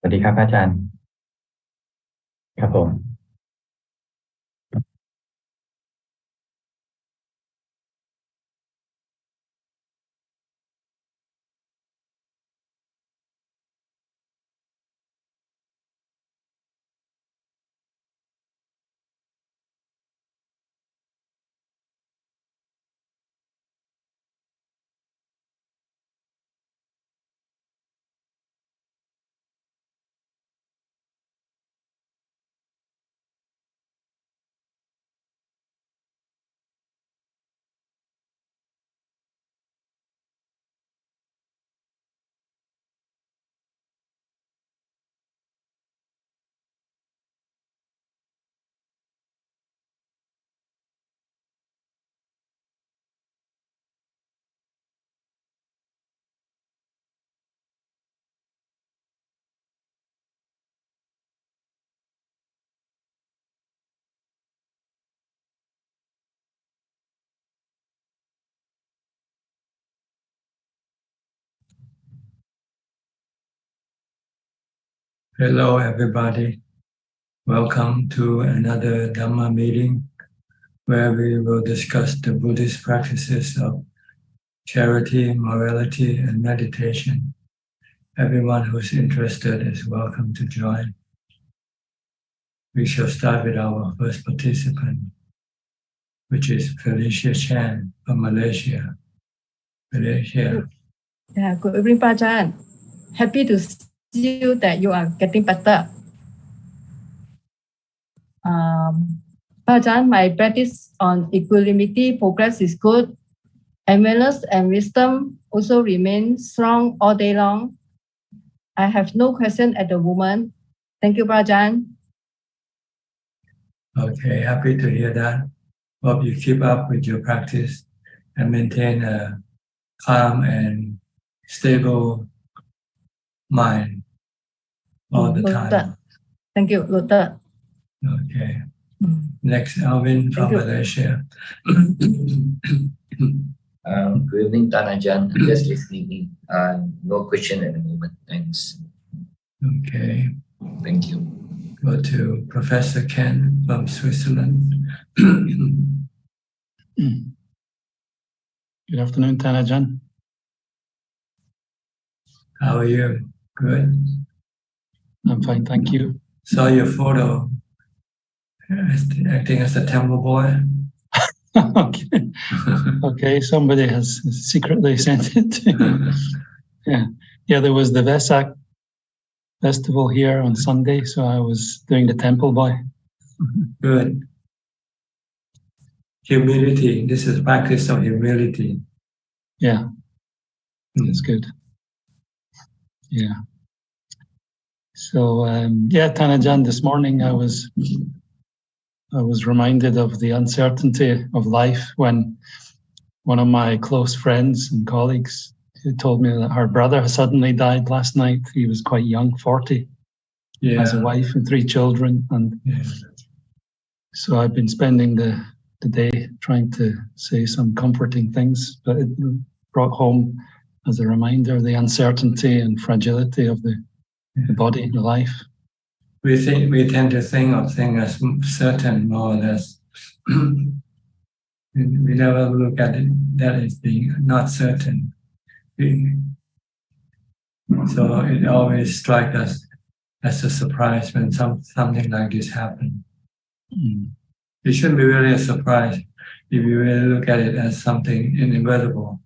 วัสดีครับอาจารย์ครับผม Hello, everybody. Welcome to another Dhamma meeting where we will discuss the Buddhist practices of charity, morality, and meditation. Everyone who's interested is welcome to join. We shall start with our first participant, which is Felicia Chan from Malaysia. Felicia. Yeah, good evening, Ajaan. Happy to see you that you are getting better. Ajaan, my practice on equanimity progress is good. Awareness and wisdom also remain strong all day long. I have no question at the moment. Thank you, Ajaan. Okay, happy to hear that. Hope you keep up with your practice and maintain a calm and stable mind all the time. Thank you, Lotte. Okay. Next, Alvin from Malaysia. Good evening, Ajaan. I'm just listening. No question at the moment. Thanks. Okay. Thank you. Go to Professor Ken from Switzerland. Good afternoon, Ajaan. How are you? Good? I'm fine, thank you. Saw your photo acting as a temple boy. Okay. Okay, somebody has secretly sent it to me. Yeah, there was the Vesak festival here on Sunday, so I was doing the temple boy. Good. Humility. This is practice of humility. Yeah, that's good. Yeah. So Ajaan, this morning I was reminded of the uncertainty of life when one of my close friends and colleagues who told me that her brother suddenly died last night. He was quite young, 40, has a wife and 3 children, and so I've been spending the day trying to say some comforting things, but it brought home as a reminder the uncertainty and fragility of the body, the life. We tend to think of things as certain, more or less. We never look at it that as being not certain. So it always strikes us as a surprise when something like this happens. It shouldn't be really a surprise if you really look at it as something inevitable.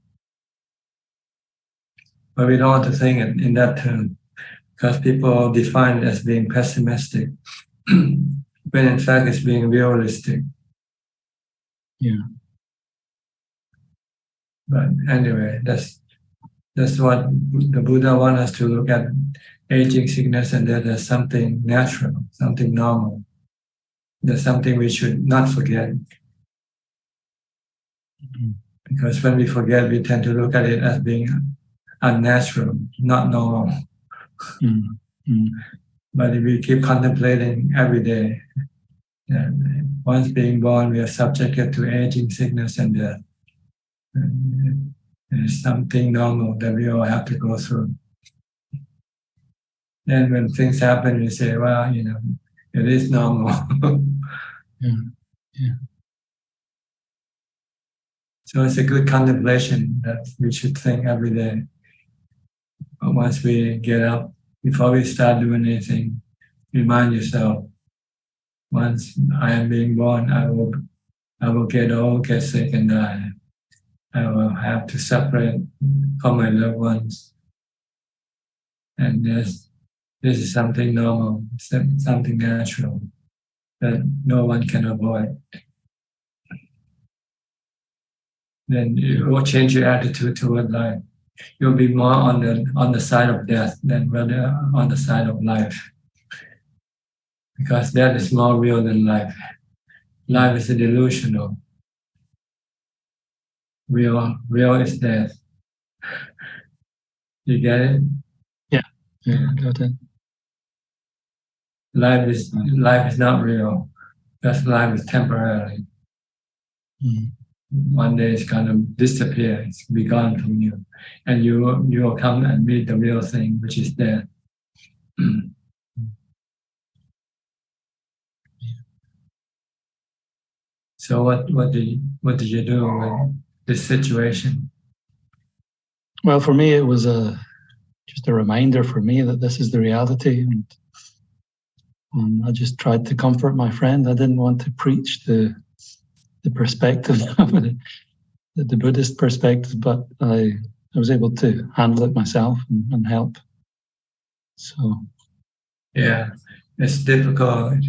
But we don't want to think it in that term, because people define it as being pessimistic, when in fact it's being realistic. Yeah. But anyway, that's what the Buddha wants us to look at: aging, sickness, and death as something natural, something normal. There's something we should not forget. Because when we forget, we tend to look at it as being unnatural, not normal. But if we keep contemplating every day, once being born, we are subjected to aging, sickness, and death. It's something normal that we all have to go through. Then when things happen, you say, well, it is normal. Yeah. So it's a good contemplation that we should think every day. But once we get up, before we start doing anything, remind yourself, once I am being born, I will get old, get sick, and die. I will have to separate from my loved ones. And this is something normal, something natural that no one can avoid. Then it will change your attitude toward life. You'll be more on the side of death than rather on the side of life. Because death is more real than life. Life is a delusional. Real is death. You get it? Yeah, got it. Life is not real. Because life is temporary. One day it's gonna disappear. It's be gone from you, and you will come and meet the real thing, which is death. So what did you do with this situation? Well, for me, it was just a reminder for me that this is the reality, and I just tried to comfort my friend. I didn't want to preach the perspective of the Buddhist perspective, but I was able to handle it myself and help. So yeah, it's difficult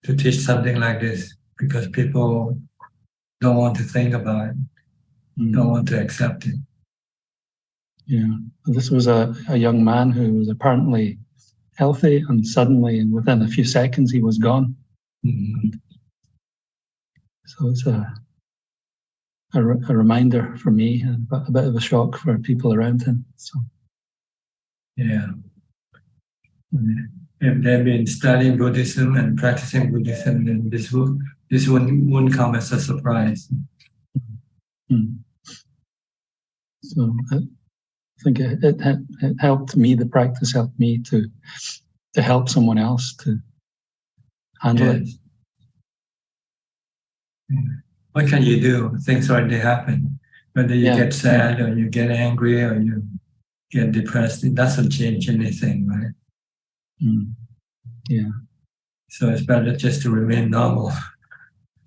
to teach something like this because people don't want to think about it, don't want to accept it. Yeah, this was a young man who was apparently healthy, and suddenly, and within a few seconds, he was gone. So it's a reminder for me, and a bit of a shock for people around him. So yeah, if they've been studying Buddhism and practicing Buddhism, then this wouldn't come as a surprise. So I think it helped me. The practice helped me to help someone else to handle it. What can you do? Things already happen. Whether you get sad or you get angry or you get depressed, it doesn't change anything, right? Yeah. So it's better just to remain normal.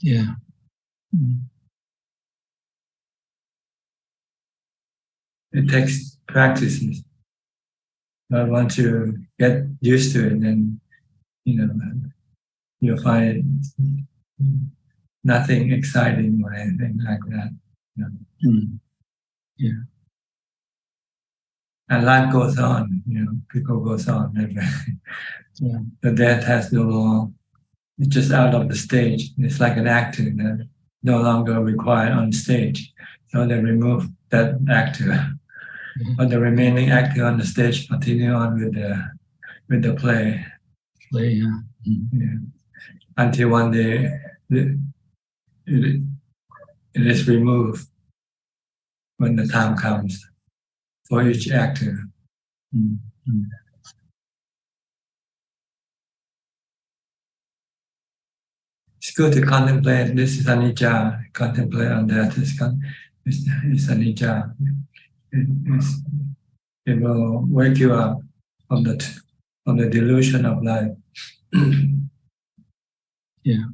Yeah. It takes practices. But once you get used to it, then you'll find nothing exciting or anything like that. Yeah. And life goes on, people goes on. Yeah. The death has no more, it's just out of the stage. It's like an actor that no longer required on stage. So they remove that actor. But the remaining actor on the stage continue on with the play. Yeah. Until one day it is removed when the time comes for each actor. It's good to contemplate. This is anicca. Contemplate on that. It's anicca. It will wake you up from the delusion of life. Yeah.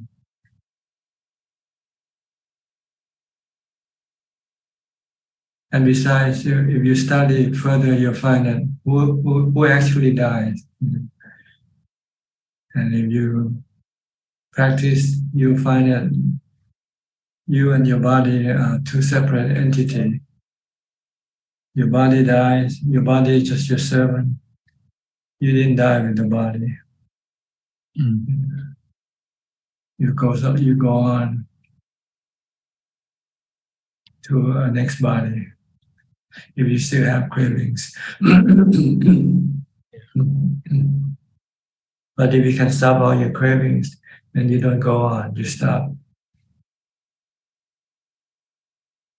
And besides, if you study further, you'll find that who actually dies. And if you practice, you'll find that you and your body are two separate entities. Your body dies, your body is just your servant. You didn't die with the body. You go on to a next body. If you still have cravings. But if you can stop all your cravings, then you don't go on, you stop.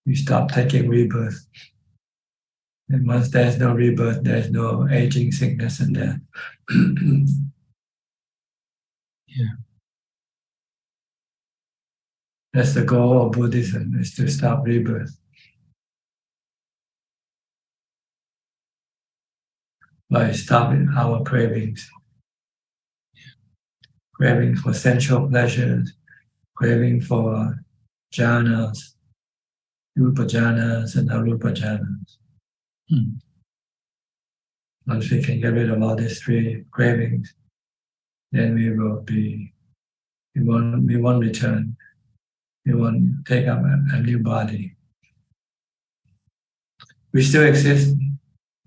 You stop taking rebirth. And once there's no rebirth, there's no aging, sickness, and death. Yeah. That's the goal of Buddhism, is to stop rebirth by stopping our cravings. Craving for sensual pleasures, craving for jhanas, rupa jhanas and arupa jhanas. Once we can get rid of all these three cravings, then we won't return. We won't take up a new body. We still exist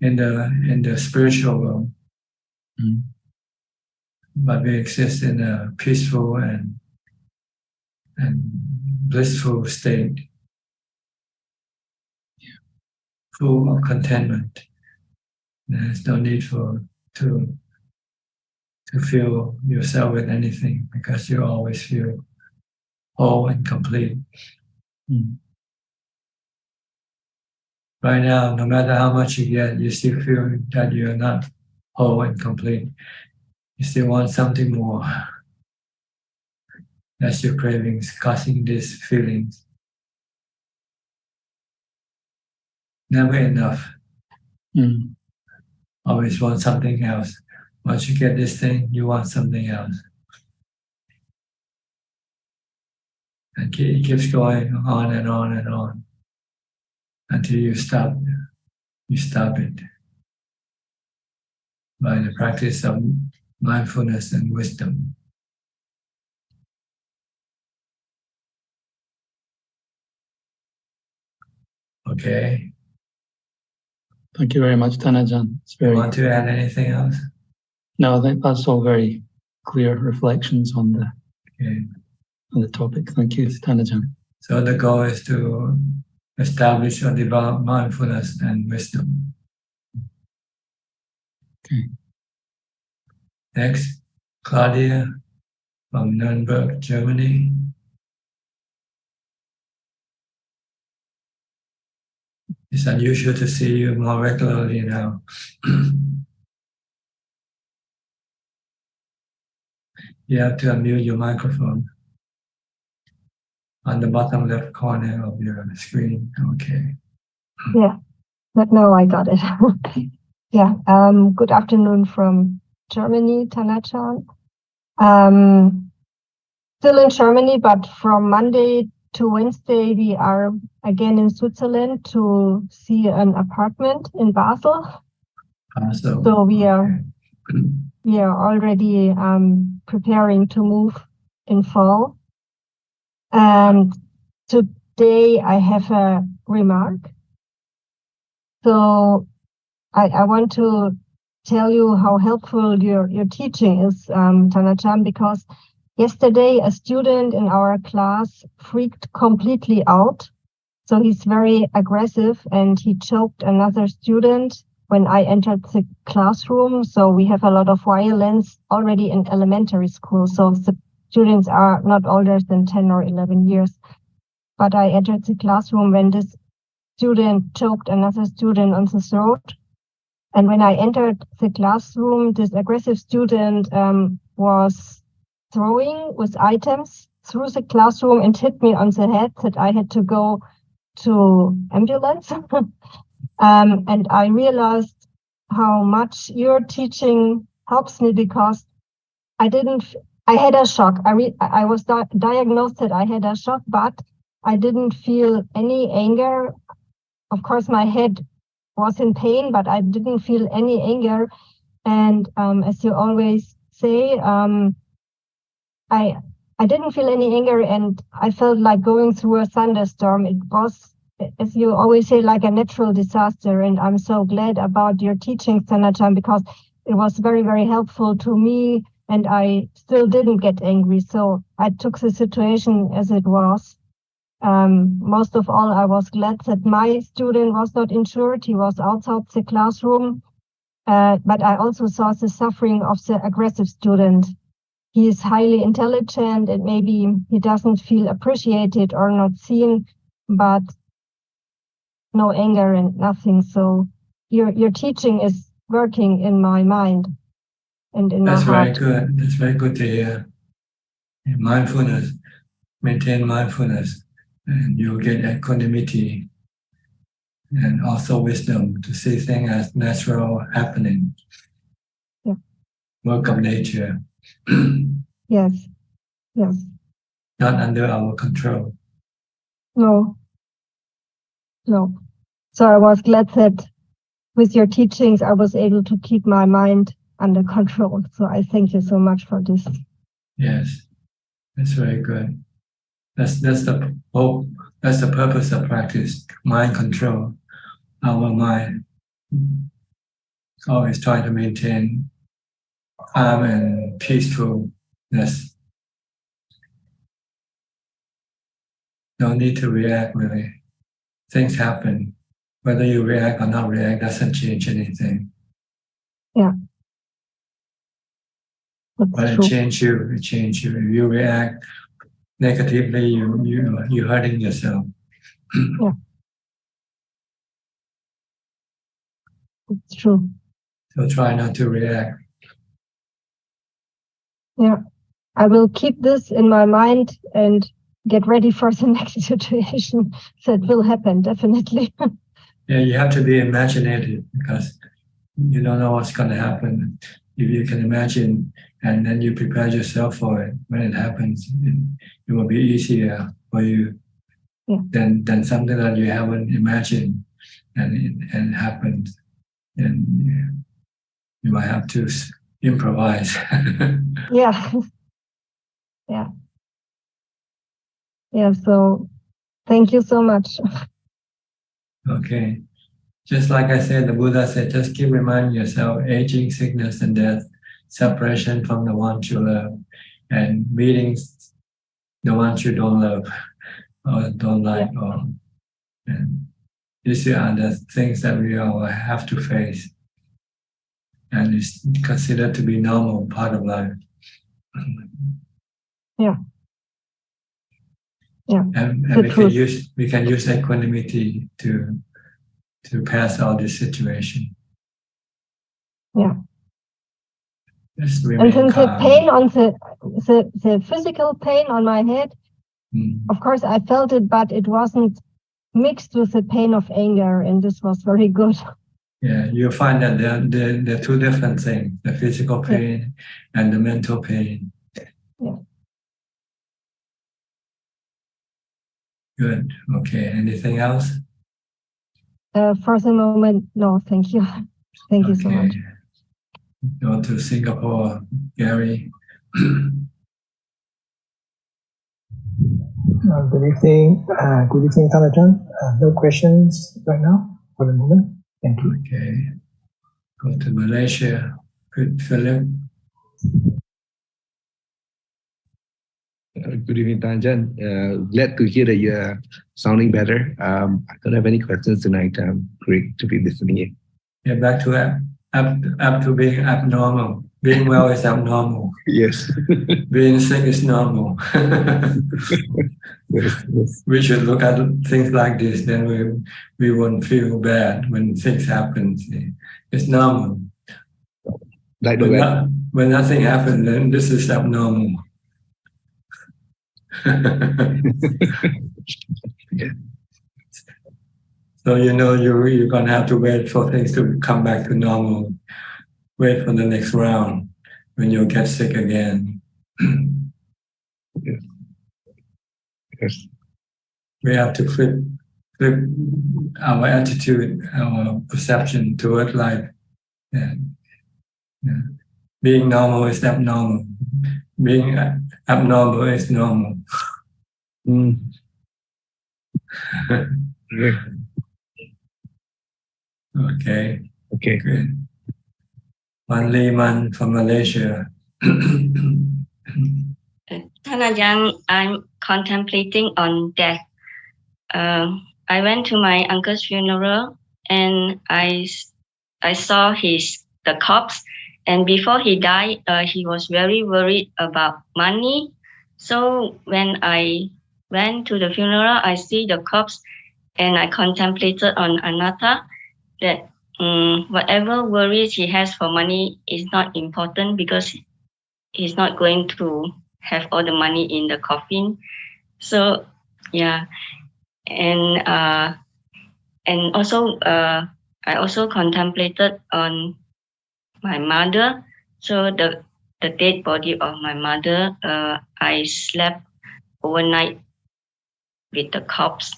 in the spiritual world, but we exist in a peaceful and blissful state, full of contentment. There's no need to fill yourself with anything, because you always feel whole and complete. Right now, no matter how much you get, you still feel that you're not whole and complete. You still want something more. That's your cravings causing these feelings. Never enough. Always want something else. Once you get this thing, you want something else. And it keeps going on and on and on until you stop. You stop it by the practice of mindfulness and wisdom. Okay. Thank you very much, Ajaan. You want to add anything else? No, I think that's all very clear reflections on the topic. Thank you, Ajaan. So the goal is to establish or develop mindfulness and wisdom. Okay. Next, Claudia from Nuremberg, Germany. It's unusual to see you more regularly now. You have to unmute your microphone on the bottom left corner of your screen. Okay. Yeah, but no, I got it. Yeah. Good afternoon from Germany, Ajaan. Still in Germany, but from Monday to Wednesday, we are again in Switzerland to see an apartment in Basel. So we are already preparing to move in fall. And today I have a remark. So I want to tell you how helpful your teaching is, Ajaan, because yesterday a student in our class freaked completely out. So he's very aggressive and he choked another student when I entered the classroom. So we have a lot of violence already in elementary school. So the students are not older than 10 or 11 years. But I entered the classroom when this student choked another student on the throat. And when I entered the classroom, this aggressive student was throwing with items through the classroom and hit me on the head that I had to go to ambulance. And I realized how much your teaching helps me, because I had a shock. I was diagnosed that I had a shock, but I didn't feel any anger. Of course, my head was in pain, but I didn't feel any anger. And as you always say, I didn't feel any anger, and I felt like going through a thunderstorm. It was, as you always say, like a natural disaster. And I'm so glad about your teaching, Ajaan, because it was very, very helpful to me, and I still didn't get angry. So I took the situation as it was. Most of all, I was glad that my student was not injured. He was outside the classroom. But I also saw the suffering of the aggressive student. He is highly intelligent and maybe he doesn't feel appreciated or not seen, but no anger and nothing. So your teaching is working in my mind and in That's my heart. Very good. That's very good to hear. Mindfulness, maintain mindfulness, and you'll get equanimity and also wisdom to see things as natural happening. Yeah. Work of nature. Yes. Yes. Not under our control. No. No. So I was glad that with your teachings, I was able to keep my mind under control. So I thank you so much for this. Yes, that's very good. That's the hope. That's the purpose of practice. Mind control. Our mind always try to maintain calm and peacefulness. No need to react really. Things happen. Whether you react or not react doesn't change anything. Yeah. That's But true. it changes you. It changes you. If you react negatively, you're hurting yourself. Yeah. It's true. So try not to react. Yeah. I will keep this in my mind and get ready for the next situation that will happen, definitely. Yeah, you have to be imaginative because you don't know what's going to happen. If you can imagine and then you prepare yourself for it, when it happens, it will be easier for you than something that you haven't imagined and it happens. And you might have to improvise. Yeah. Yeah. Yeah. So thank you so much. Okay. Just like I said, the Buddha said, just keep reminding yourself, aging, sickness, and death, separation from the ones you love, and meeting the ones you don't love or don't like. And these are the things that we all have to face. And it's considered to be normal part of life. Yeah. Yeah. And we can use equanimity to pass all this situation. Yeah. Just And remain since the calm. pain on the physical pain on my head, of course I felt it, but it wasn't mixed with the pain of anger, and this was very good. Yeah, you'll find that they're two different things, the physical pain and the mental pain. Yeah. Good. Okay. Anything else? For the moment, no, thank you. Thank you so much. Go to Singapore, Gary. Good evening. Good evening, Ajaan. No questions right now for the moment. Thank you. Okay. Go to Malaysia. Good, Philip. Good evening, Ajaan. Glad to hear that you're sounding better. I don't have any questions tonight. Great to be listening in. Yeah, back to up to being abnormal. Being well is abnormal. Yes. Being sick is normal. Yes. We should look at things like this, then we won't feel bad when things happen. It's normal. Like when nothing happens, then this is abnormal. Yeah. So you're gonna have to wait for things to come back to normal. Wait for the next round when you'll get sick again. Yes. Yes. We have to flip our attitude, our perception toward life. Yeah. Being normal is abnormal. Being abnormal is normal. Yeah. Okay. Okay. Good. Man Lee Man from Malaysia. Ajaan, I'm contemplating on death. I went to my uncle's funeral and I saw the corpse. And before he died, he was very worried about money. So when I went to the funeral, I see the corpse and I contemplated on anatta, that whatever worries he has for money is not important because he's not going to have all the money in the coffin. So yeah, and also I also contemplated on my mother. So the dead body of my mother, I slept overnight with the corpse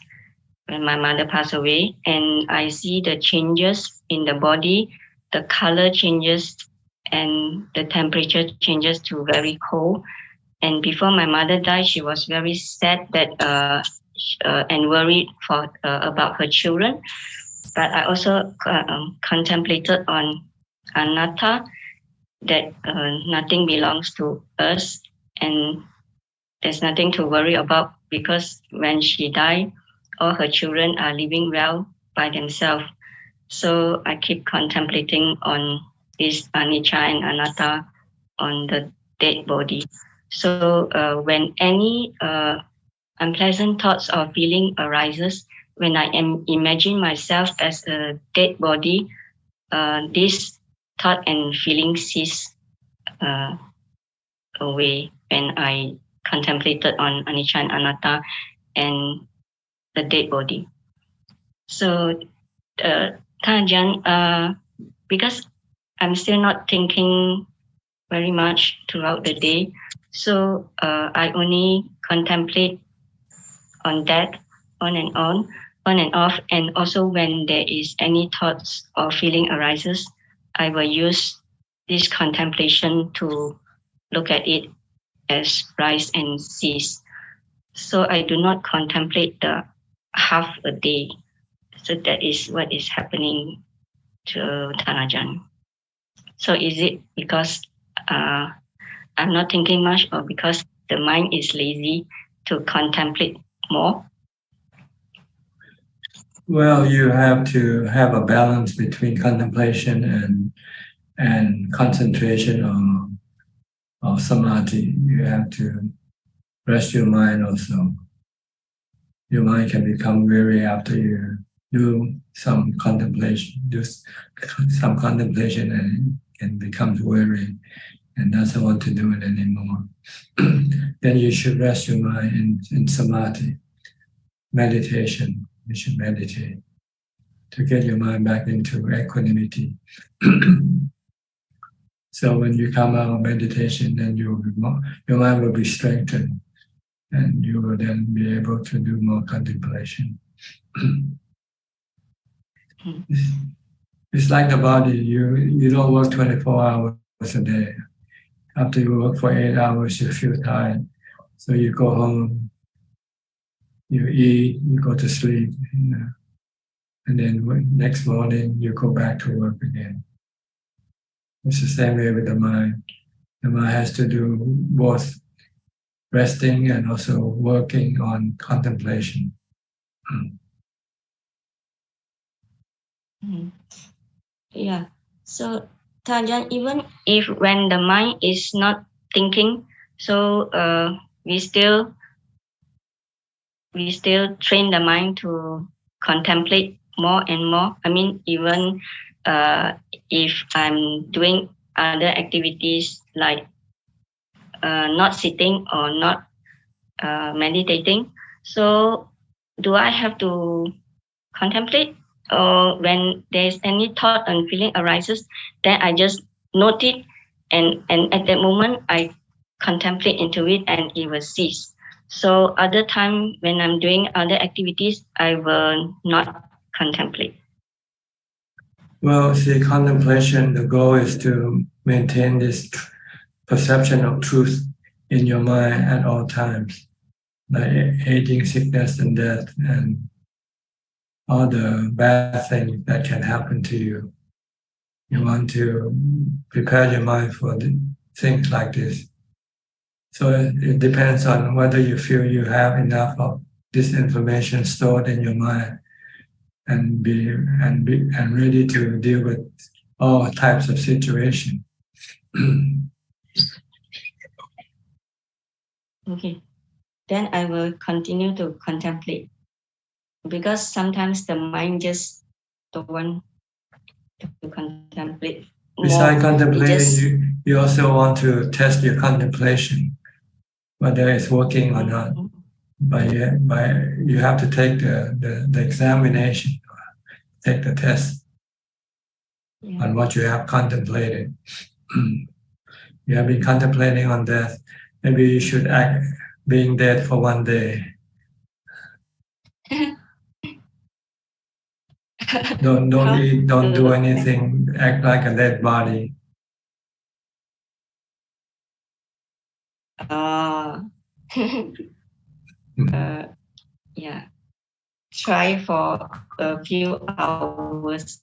when my mother passed away, and I see the changes in the body, the color changes, and the temperature changes to very cold. And before my mother died, she was very sad that and worried for about her children. But I also contemplated on anatta, that nothing belongs to us, and there's nothing to worry about because when she died, all her children are living well by themselves. So I keep contemplating on this anicca and anatta on the dead body. So when any unpleasant thoughts or feeling arises, when I imagine myself as a dead body, this thought and feeling cease away when I contemplated on anicca and anatta and the dead body. So, Ajaan, because I'm still not thinking very much throughout the day, so I only contemplate on that on and off, and also when there is any thoughts or feeling arises, I will use this contemplation to look at it as rise and cease. So I do not contemplate the half a day. So that is what is happening to Thanajan. So is it because I'm not thinking much, or because the mind is lazy to contemplate more? Well, you have to have a balance between contemplation and concentration or samadhi. You have to rest your mind also. Your mind can become weary after you do some contemplation, and can become weary and doesn't want to do it anymore. Then you should rest your mind in samadhi, meditation. You should meditate to get your mind back into equanimity. So when you come out of meditation, then your mind will be strengthened, and you will then be able to do more contemplation. It's like the body. You don't work 24 hours a day. After you work for 8 hours, you feel tired. So you go home, you eat, you go to sleep, and then next morning you go back to work again. It's the same way with the mind. The mind has to do both resting and also working on contemplation. Yeah. So, Tajan, even if when the mind is not thinking, so we still train the mind to contemplate more and more. I mean, even if I'm doing other activities like not sitting or not meditating, so do I have to contemplate? Or when there's any thought and feeling arises, then I just note it, and at that moment I contemplate into it and it will cease. So other time when I'm doing other activities, I will not contemplate. Well, see, contemplation, the goal is to maintain this perception of truth in your mind at all times, like aging, sickness, and death, and all the bad things that can happen to you. You want to prepare your mind for things like this. So it depends on whether you feel you have enough of this information stored in your mind and ready to deal with all types of situations. Okay, then I will continue to contemplate, because sometimes the mind just don't want to contemplate. Besides contemplating, just, you also want to test your contemplation, whether it's working or not. By you have to take the examination, take the test on what you have contemplated. You have been contemplating on death. Maybe you should act being dead for one day. Don't eat, don't do anything. Act like a dead body. Yeah. Try for a few hours.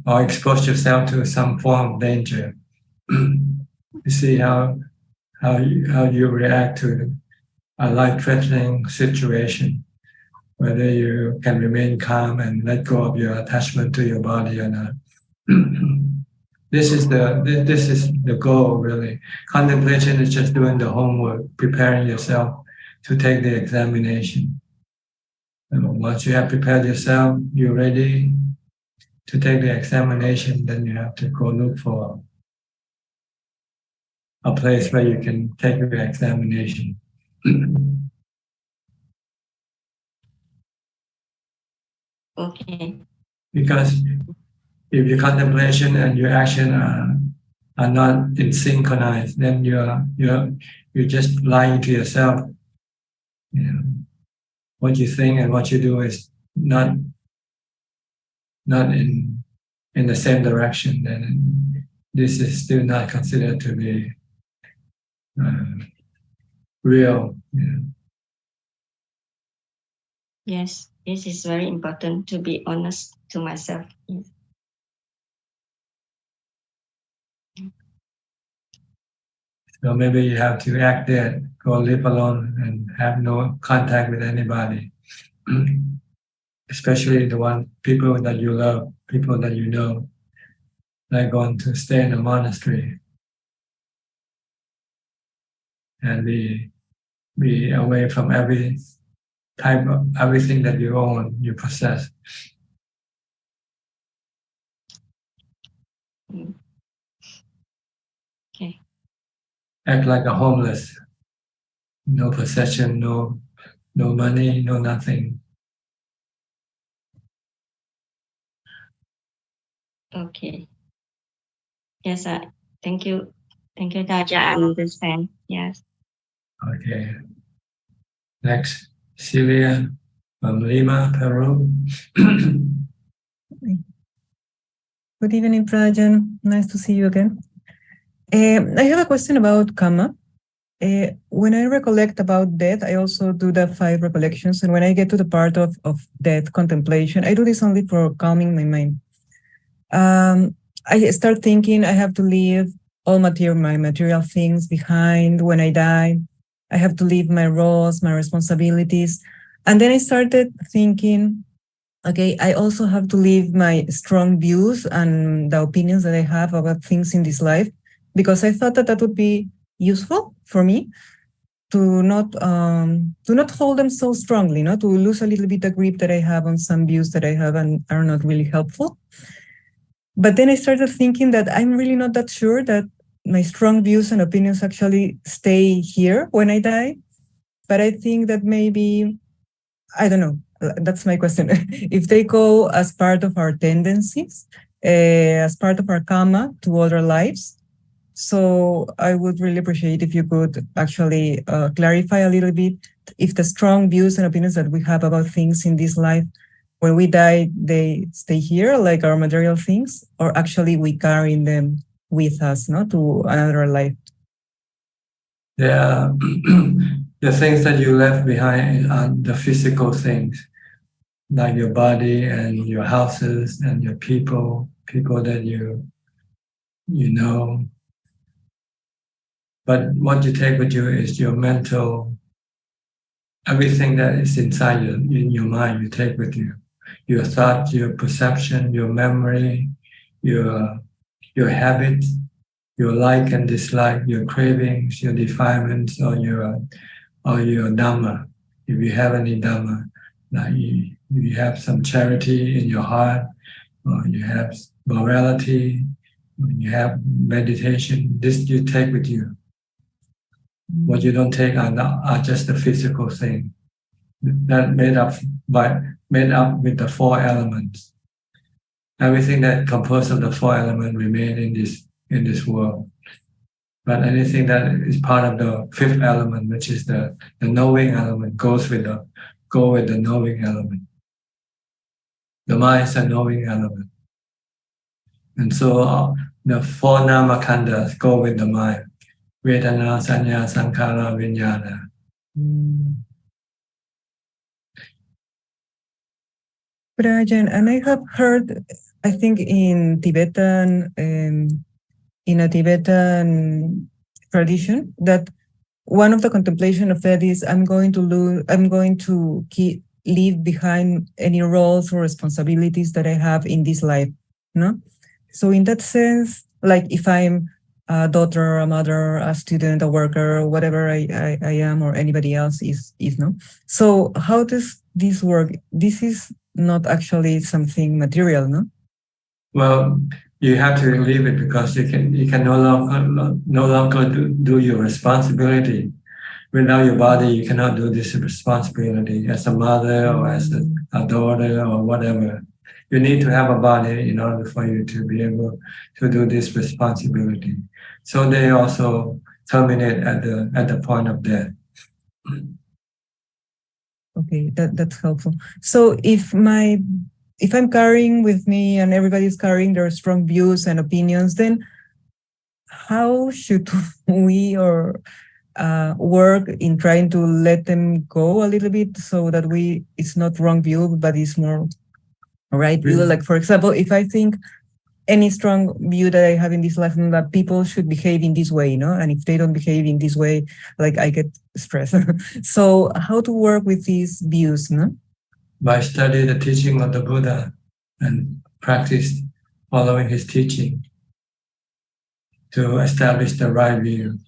Or expose yourself to some form of danger. You see how you react to a life-threatening situation, whether you can remain calm and let go of your attachment to your body or not. This is the goal, really. Contemplation is just doing the homework, preparing yourself to take the examination. And once you have prepared yourself, you're ready to take the examination, then you have to go look for a place where you can take the examination. Okay. Because if your contemplation and your action are not in synchronized, then you're just lying to yourself. What you think and what you do is not in the same direction. Then this is still not considered to be real. Yes, this is very important to be honest to myself. Yes. So maybe you have to act dead, go live alone and have no contact with anybody. Especially the people that you love, people that you know, like going to stay in a monastery and be away from everything that you own, you possess. Okay. Act like a homeless, no possession, no money, no nothing. Okay. Yes, thank you. Thank you, Daja. I understand. Yes. Okay. Next, Celia from Lima, Peru. Good evening, Prajan. Nice to see you again. I have a question about karma. When I recollect about death, I also do the 5 recollections. And when I get to the part of death contemplation, I do this only for calming my mind. I start thinking I have to leave all my material things behind when I die. I have to leave my roles, my responsibilities. And then I started thinking, okay, I also have to leave my strong views and the opinions that I have about things in this life, because I thought that would be useful for me to not hold them so strongly, to lose a little bit the grip that I have on some views that I have and are not really helpful. But then I started thinking that I'm really not that sure that my strong views and opinions actually stay here when I die. But I think that maybe, I don't know, that's my question. If they go as part of our tendencies, as part of our karma to other lives. So I would really appreciate if you could actually clarify a little bit if the strong views and opinions that we have about things in this life, when we die, they stay here, like our material things, or actually we carry them with us, to another life. Yeah, the things that you left behind are the physical things, like your body and your houses and your people that you know. But what you take with you is your mental, everything that is inside you, in your mind, you take with you. Your thoughts, your perception, your memory, your habits, your like and dislike, your cravings, your defilements, or your Dhamma, if you have any Dhamma. Like you have some charity in your heart, or you have morality, you have meditation. This you take with you. What you don't take are just the physical thing that made up with the four elements. Everything that composed of the four elements remain in this world. But anything that is part of the fifth element, which is the knowing element, go with the knowing element. The mind is a knowing element. And so the four namakhandas go with the mind. Vedana, Sanya, Sankhara, Vijnana. Ajaan, and I have heard, I think in Tibetan, in a Tibetan tradition, that one of the contemplation of that is I'm going to leave behind any roles or responsibilities that I have in this life. No, so in that sense, like if I'm a daughter, a mother, a student, a worker, whatever I am, or anybody else is no. So how does this work? This is not actually something material, no? Well, you have to leave it because you can no longer do your responsibility. Without your body, you cannot do this responsibility as a mother or as a daughter or whatever. You need to have a body in order for you to be able to do this responsibility. So they also terminate at the point of death. Okay, that's helpful. So if I'm carrying with me and everybody's carrying their strong views and opinions, then how should we work in trying to let them go a little bit so that it's not wrong view, but it's more right view? Like, for example, if I think any strong view that I have in this life, that people should behave in this way, and if they don't behave in this way, like I get stressed. So how to work with these views, no? By studying the teaching of the Buddha and practice following his teaching to establish the right view,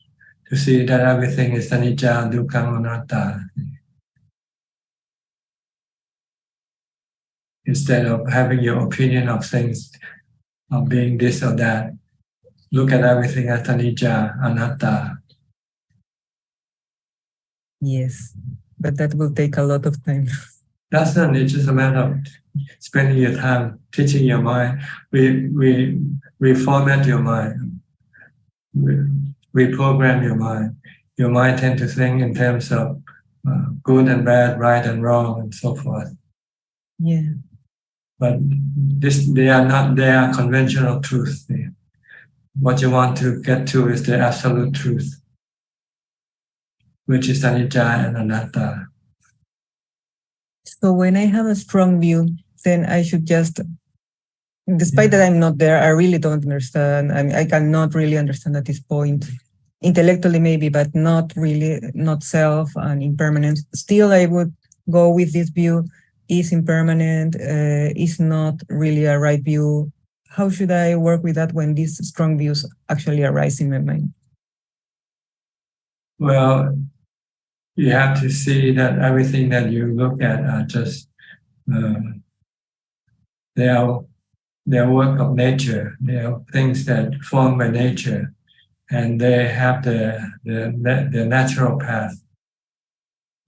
to see that everything is anicca, dukkha, anatta. Instead of having your opinion of things, of being this or that, look at everything as anicca, anatta. Yes, but that will take a lot of time. That's not, it's just a matter of spending your time teaching your mind. We reformat your mind. Reprogram your mind. Your mind tends to think in terms of good and bad, right and wrong, and so forth. Yeah. But they are conventional truths. What you want to get to is the absolute truth, which is anicca and anatta. So when I have a strong view, then I should just, despite that I'm not there, I really don't understand. I cannot really understand at this point. Intellectually maybe, but not really, not self and impermanence. Still, I would go with this view, is impermanent, is not really a right view. How should I work with that when these strong views actually arise in my mind? Well, you have to see that everything that you look at are just they are work of nature. They are things that form by nature, and they have the natural path.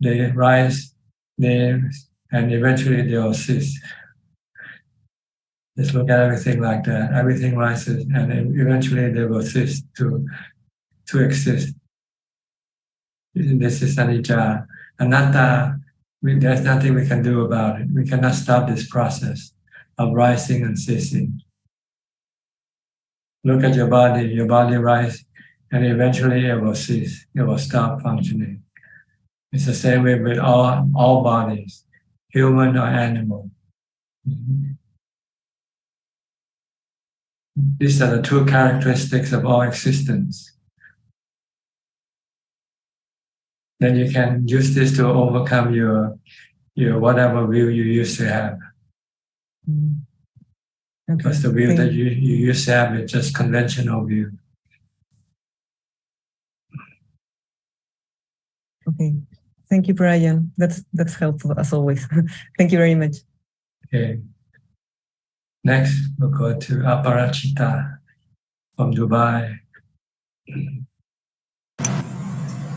They rise, and eventually they will cease. Just look at everything like that. Everything rises, and eventually they will cease to exist. This is anicca. Anatta, there's nothing we can do about it. We cannot stop this process of rising and ceasing. Look at your body rises, and eventually it will cease. It will stop functioning. It's the same way with all bodies, human or animal. These are the two characteristics of all existence. Then you can use this to overcome your whatever view you used to have. Okay. Because the view that you used to have is just conventional view. Okay. Thank you, Brian. That's helpful as always. Thank you very much. Okay. Next, we'll go to Aparachita from Dubai.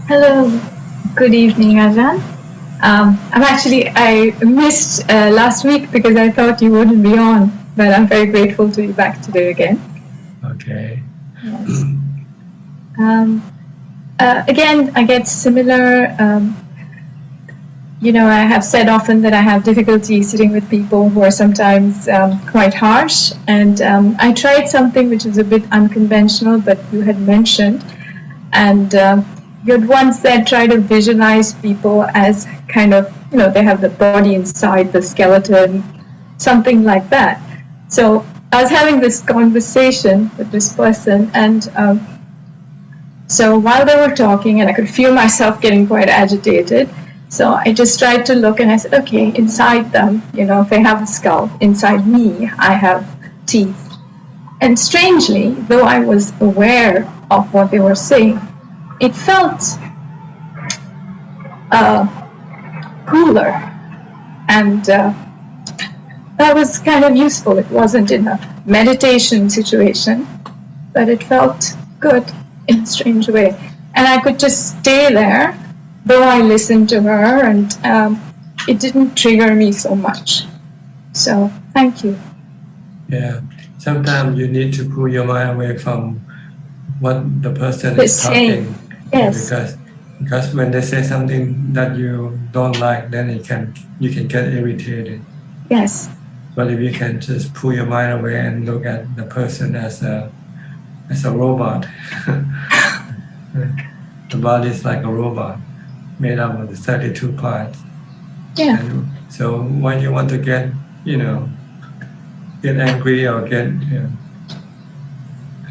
Hello, good evening, Ajaan. I missed last week because I thought you wouldn't be on, but I'm very grateful to be back today again. Okay. Yes. Again, I get similar, I have said often that I have difficulty sitting with people who are sometimes quite harsh, and I tried something which is a bit unconventional, but you had mentioned, and you had once said try to visualize people as kind of, they have the body inside the skeleton, something like that. So I was having this conversation with this person, and so while they were talking, and I could feel myself getting quite agitated, so I just tried to look, and I said, okay, inside them, if they have a skull, inside me, I have teeth. And strangely, though I was aware of what they were saying, it felt cooler, and that was kind of useful. It wasn't in a meditation situation, but it felt good in a strange way. And I could just stay there, though I listened to her, and it didn't trigger me so much. So, thank you. Yeah, sometimes you need to pull your mind away from what the person is talking. Yes. Because when they say something that you don't like, then you can get irritated. Yes. But if you can just pull your mind away and look at the person as a robot, the body is like a robot made up of 32 parts. Yeah. And so when you want to get angry or get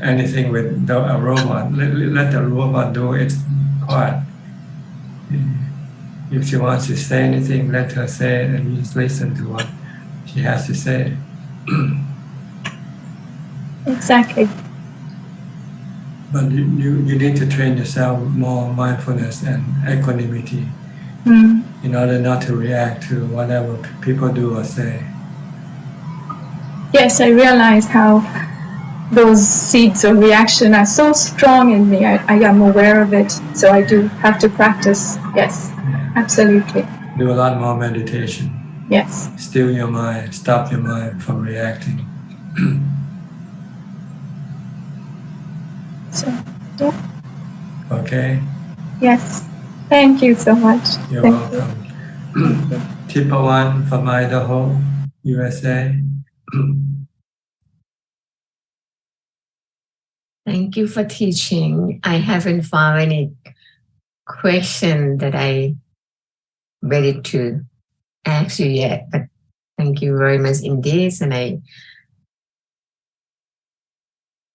anything with a robot, let the robot do its part. If she wants to say anything, let her say it, and you just listen to what she has to say. Exactly. But you need to train yourself more mindfulness and equanimity in order not to react to whatever people do or say. Yes, I realize how those seeds of reaction are so strong in me. I am aware of it, so I do have to practice. Yes, absolutely. Do a lot more meditation. Yes. Still your mind, stop your mind from reacting. So, yeah. Okay? Yes. Thank you so much. You're welcome. Tipawan from Idaho, USA. Thank you for teaching. I haven't found any question that I ready to ask you yet, but thank you very much indeed. And I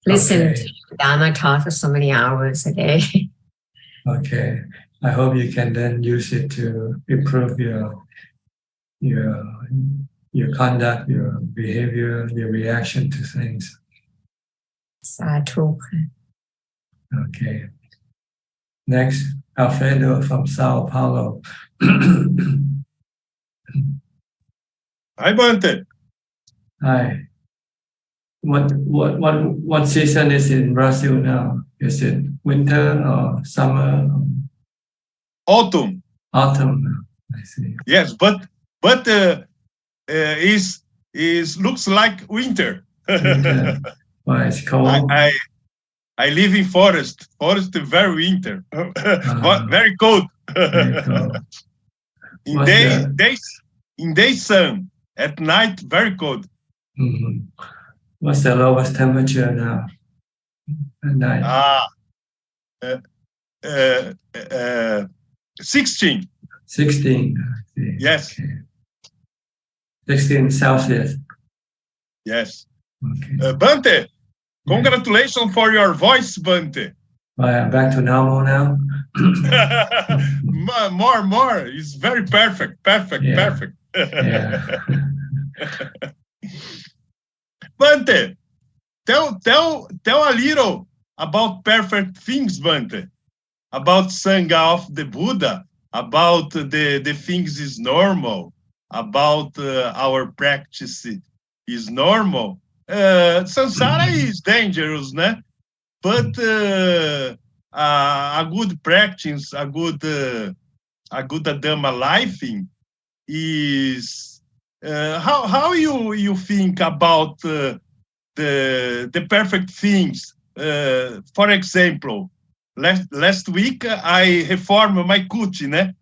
listen to Dhammatalk for so many hours a day. Okay. I hope you can then use it to improve your conduct, your behavior, your reaction to things. Sadhu. Okay. Next, Alfredo from Sao Paulo. Hi, Bante. Hi. What season is in Brazil now? Is it winter or summer? Autumn. Autumn. I see. Yes, but is looks like winter. Winter. Why, it's cold? I live in forest. Forest is very winter. Very cold. Very cold. In day sun. At night, very cold. Mm-hmm. What's the lowest temperature now at night? 16. 16. Yes. Okay. 16 Celsius. Yes. Okay. Bante, congratulations for your voice, Bante. I'm back to normal now. more. It's very perfect. Perfect. Yeah. Bante, tell a little about perfect things, Bante. About Sangha of the Buddha, about the things is normal, about our practice is normal. Samsara is dangerous, né? But a good practice, a good Dhamma lifing is how you think about the perfect things. For example, last week I reformed my kuti, né?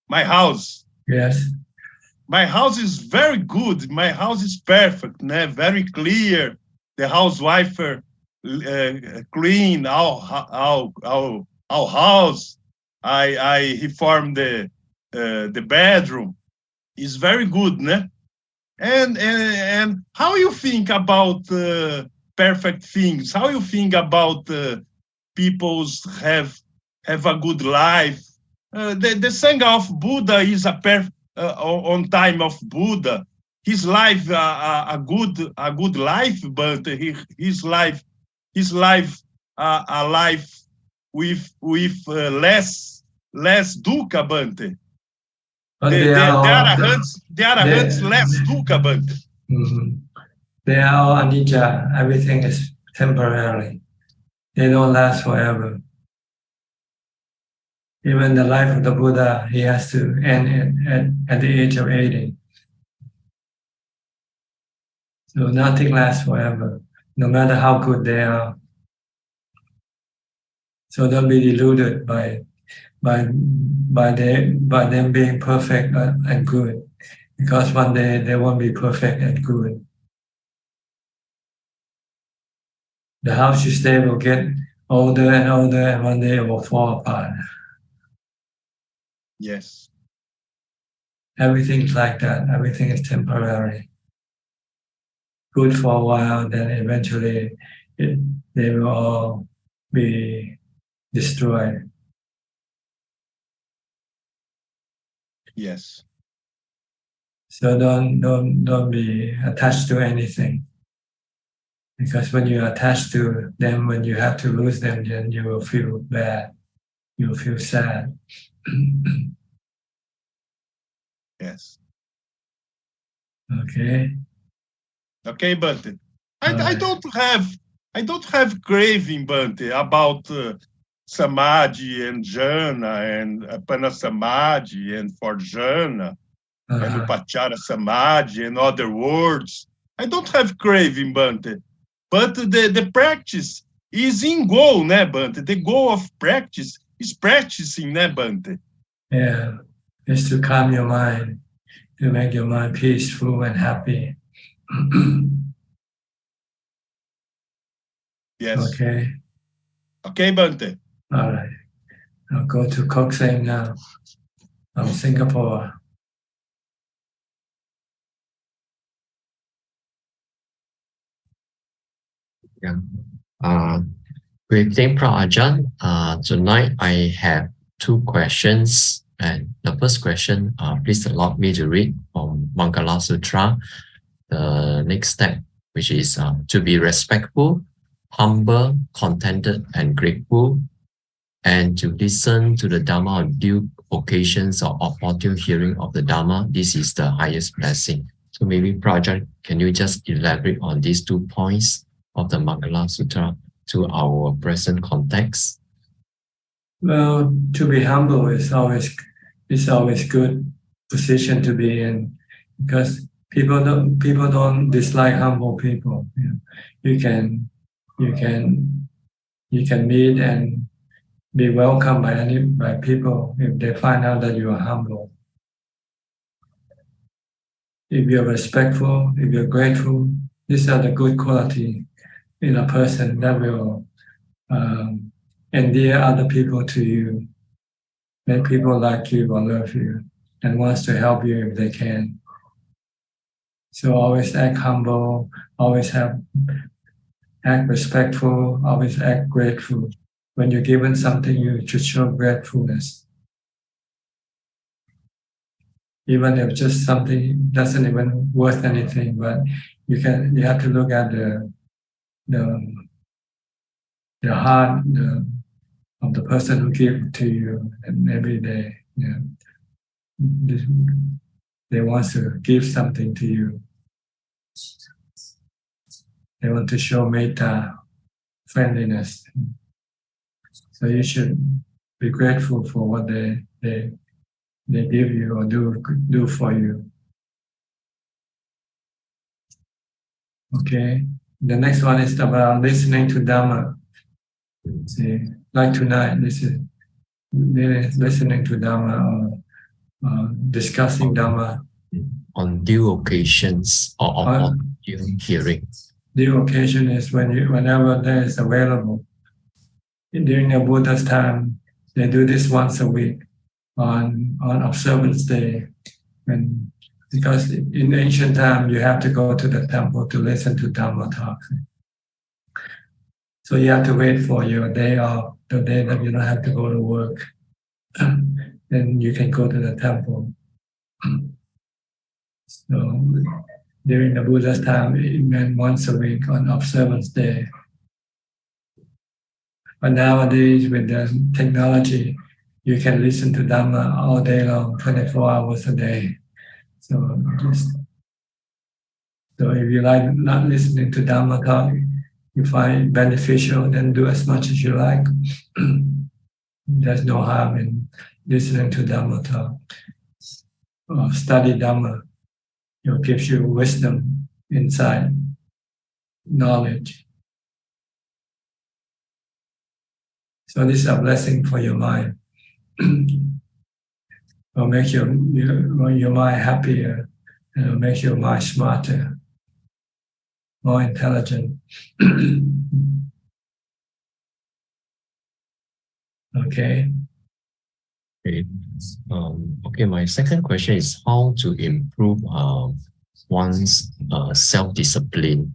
My house. Yes. My house is very good. My house is perfect, né? Very clear. The housewife clean our house. I reformed the bedroom. It's very good, né? And how you think about perfect things? How you think about people's have a good life? The Sangha of Buddha is on time of Buddha. His life a good life, but his life a life with less dukkha, Bante. There are less dukkha, Bante. They are all anicca. Everything is temporary. They don't last forever. Even the life of the Buddha, he has to end at the age of 80. So nothing lasts forever, no matter how good they are. So don't be deluded by them being perfect and good, because one day they won't be perfect and good. The house you stay will get older and older, and one day it will fall apart. Yes. Everything's like that. Everything is temporary. Good for a while, then eventually they will all be destroyed. Yes. So don't be attached to anything. Because when you're attached to them, when you have to lose them, then you will feel bad. You will feel sad. Yes. Okay. Okay, Bante. I don't have craving, Bante, about samadhi and jhana and apanasamadhi and forjhana and upachara samadhi and other words. I don't have craving, Bante. But the practice is in goal, né, Bante? The goal of practice is practicing, né, Bante? Yeah, it's to calm your mind, to make your mind peaceful and happy. Yes. Okay. Okay, Bante. All right. I'll go to Kokseng now from Singapore. Yeah. Greeting, Ajaan. Tonight I have two questions. And the first question, please allow me to read from Mangalasutra. The next step, which is to be respectful, humble, contented, and grateful, and to listen to the Dhamma on due occasions or opportune hearing of the Dhamma. This is the highest blessing. So maybe Ajaan, can you just elaborate on these 2 points of the Mangalasutra to our present context? Well, to be humble is always good position to be in, because people don't dislike humble people. You can meet and be welcomed by people if they find out that you are humble. If you're respectful, if you're grateful, these are the good quality in a person that will endear other people to you, make people like you or love you, and wants to help you if they can. So always act humble, always act respectful, always act grateful. When you're given something, you should show gratefulness. Even if just something doesn't even worth anything, but you have to look at the heart of the person who gave it to you, and maybe Yeah. They want to give something to you. They want to show metta, friendliness. So you should be grateful for what they give you or do for you. Okay. The next one is about listening to Dhamma. See, like tonight, this is listening to Dhamma or discussing Dhamma. On due occasions or on due hearing. Due occasion is whenever there is available. During the Buddha's time, they do this once a week on observance day. And because in ancient time, you have to go to the temple to listen to Dhammatalk. So you have to wait for your day off, the day that you don't have to go to work. Then you can go to the temple. So during the Buddha's time, it meant once a week on observance day. But nowadays, with the technology, you can listen to Dhamma all day long, 24 hours a day. So if you like not listening to Dhamma talk, you find it beneficial, then do as much as you like. There's no harm in listening to Dhamma talk. Or study Dhamma. It gives you wisdom, insight, knowledge. So this is a blessing for your mind. It'll make your mind happier, and it'll make your mind smarter, more intelligent. Okay. Okay, my second question is how to improve one's self-discipline.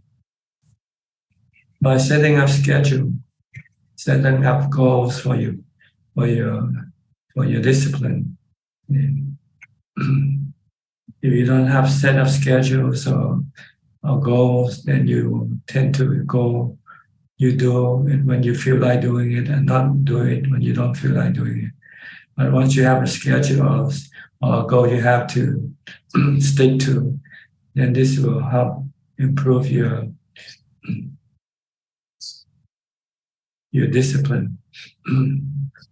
By setting up schedule, setting up goals for your discipline. If you don't have set up schedules or goals, then you tend to go. You do it when you feel like doing it, and not do it when you don't feel like doing it. But once you have a schedule or a goal you have to stick to, then this will help improve your discipline.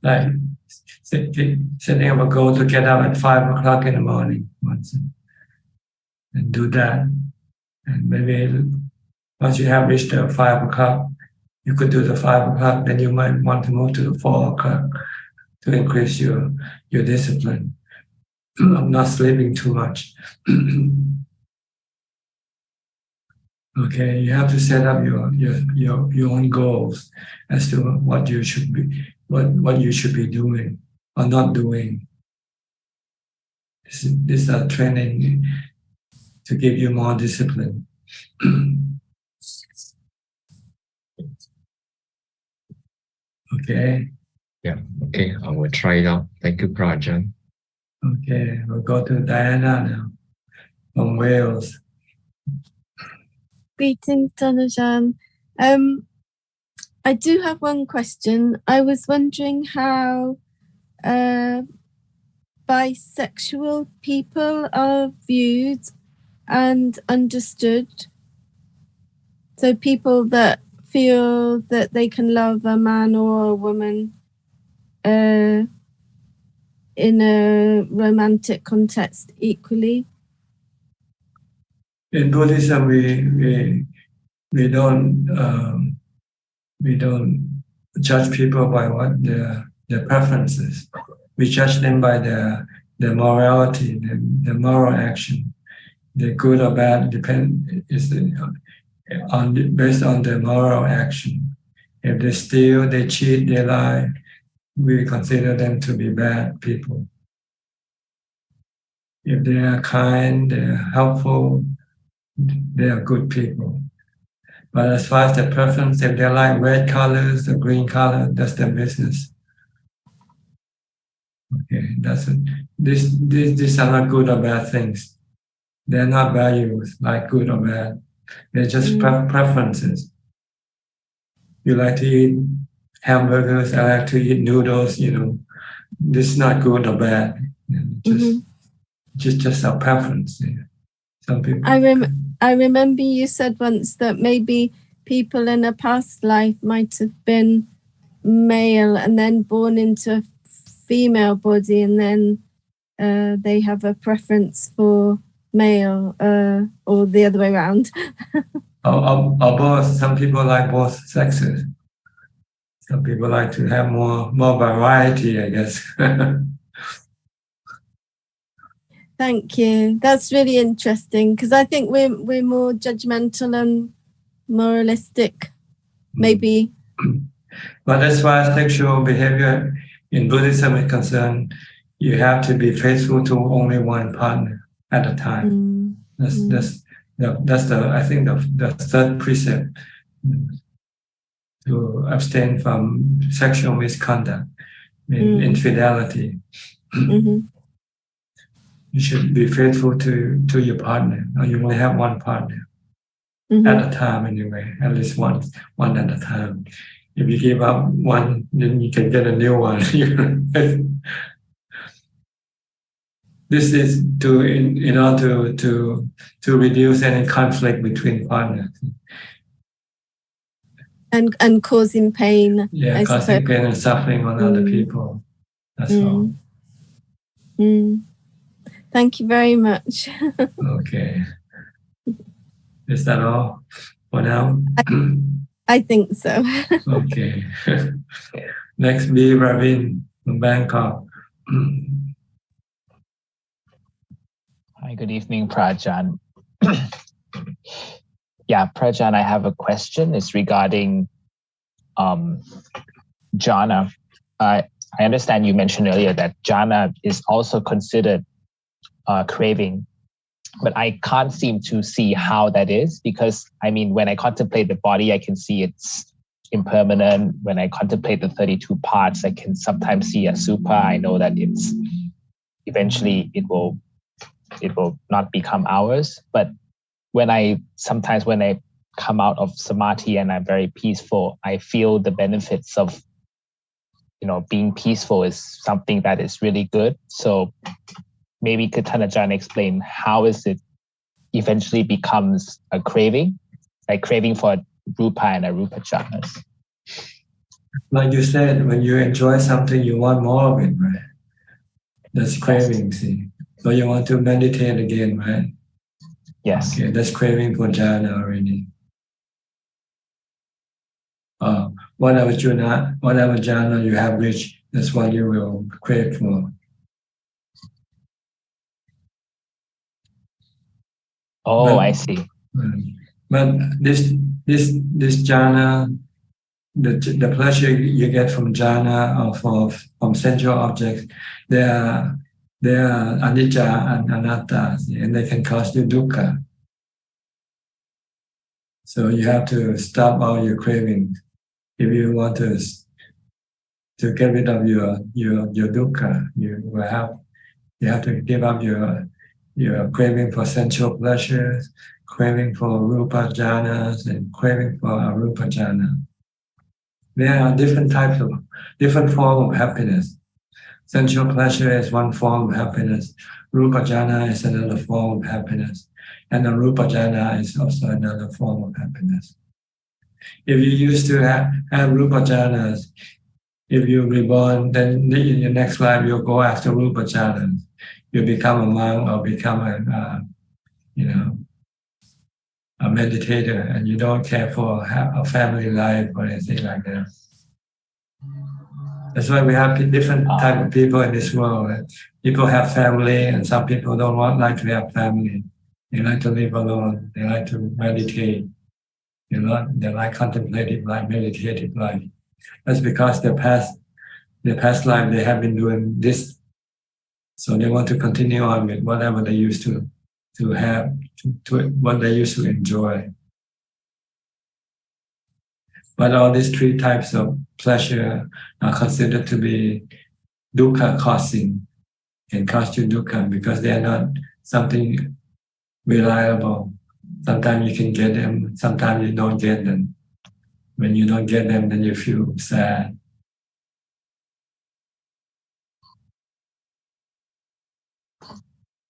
Like setting up a goal to get up at 5 o'clock in the morning once, and do that. And maybe once you have reached the 5 o'clock, you could do the 5 o'clock, then you might want to move to the 4 o'clock to increase your discipline of not sleeping too much. Okay, you have to set up your own goals as to what you should be doing or not doing. This is a training to give you more discipline. Okay. Yeah. Okay, I will try it out. Thank you, Ajaan. Okay, we'll go to Diana now from Wales. Greetings, Ajaan. I do have one question. I was wondering how bisexual people are viewed and understood. So people that feel that they can love a man or a woman in a romantic context equally. In Buddhism, we don't judge people by what their preferences. We judge them by their morality, their moral action. They're good or bad based on their moral action. If they steal, they cheat, they lie, we consider them to be bad people. If they are kind, they are helpful, they are good people. But as far as their preference, if they like red colors or green color, that's their business. Okay, that's it. These are not good or bad things. They're not values like good or bad. They're just preferences. You like to eat hamburgers, I like to eat noodles, this is not good or bad. Just a preference. Some people. I remember you said once that maybe people in a past life might have been male and then born into a female body, and then they have a preference for male, or the other way around. or both. Some people like both sexes. Some people like to have more variety, I guess. Thank you. That's really interesting, because I think we're more judgmental and moralistic, maybe. But as far as sexual behavior in Buddhism is concerned, you have to be faithful to only one partner at a time. That's the I think the third precept, to abstain from sexual misconduct, infidelity. You should be faithful to your partner, or you only have one partner at a time anyway, at least one at a time. If you give up one, then you can get a new one. This is in order to reduce any conflict between partners. And causing pain. Yeah, causing pain and suffering on other people. That's all. Thank you very much. Okay. Is that all for now? I think so. Okay. Next, be Ravin from Bangkok. Hi, good evening, Prajan. Yeah, Prajan, I have a question. It's regarding jhana. I understand you mentioned earlier that jhana is also considered craving, but I can't seem to see how that is, because I mean, when I contemplate the body, I can see it's impermanent. When I contemplate the 32 parts, I can sometimes see a supa. I know that it's eventually it will not become ours. But when I come out of samadhi and I'm very peaceful, I feel the benefits of, being peaceful is something that is really good. So maybe could Ajaan explain how is it eventually becomes a craving, like craving for rupa and arupa jhanas? Like you said, when you enjoy something, you want more of it, right? That's craving, see. So you want to meditate again, right? Yes. Okay, that's craving for jhana already. Whatever jhana you have reached, that's what you will crave for. I see. But this jhana, the pleasure you get from jhana or from sensual objects, they are anicca and anatta, and they can cause you dukkha. So you have to stop all your cravings if you want to get rid of your dukkha. You have to give up your craving for sensual pleasures, craving for rupa jhanas, and craving for arupa jhana. There are different forms of happiness. Sensual pleasure is one form of happiness. Rupa jhana is another form of happiness. And arupa jhana is also another form of happiness. If you used to have rupa jhanas, if you're reborn, then in your next life you'll go after rupa jhanas. You become a monk or become a meditator, and you don't care for a family life or anything like that. That's why we have different type of people in this world. People have family, and some people don't like to have family. They like to live alone. They like to meditate. They like contemplative life, meditative life. That's because their past life they have been doing this. So they want to continue on with whatever they used to have, to what they used to enjoy. But all these three types of pleasure are considered to be dukkha causing, can cause you dukkha because they are not something reliable. Sometimes you can get them, sometimes you don't get them. When you don't get them, then you feel sad.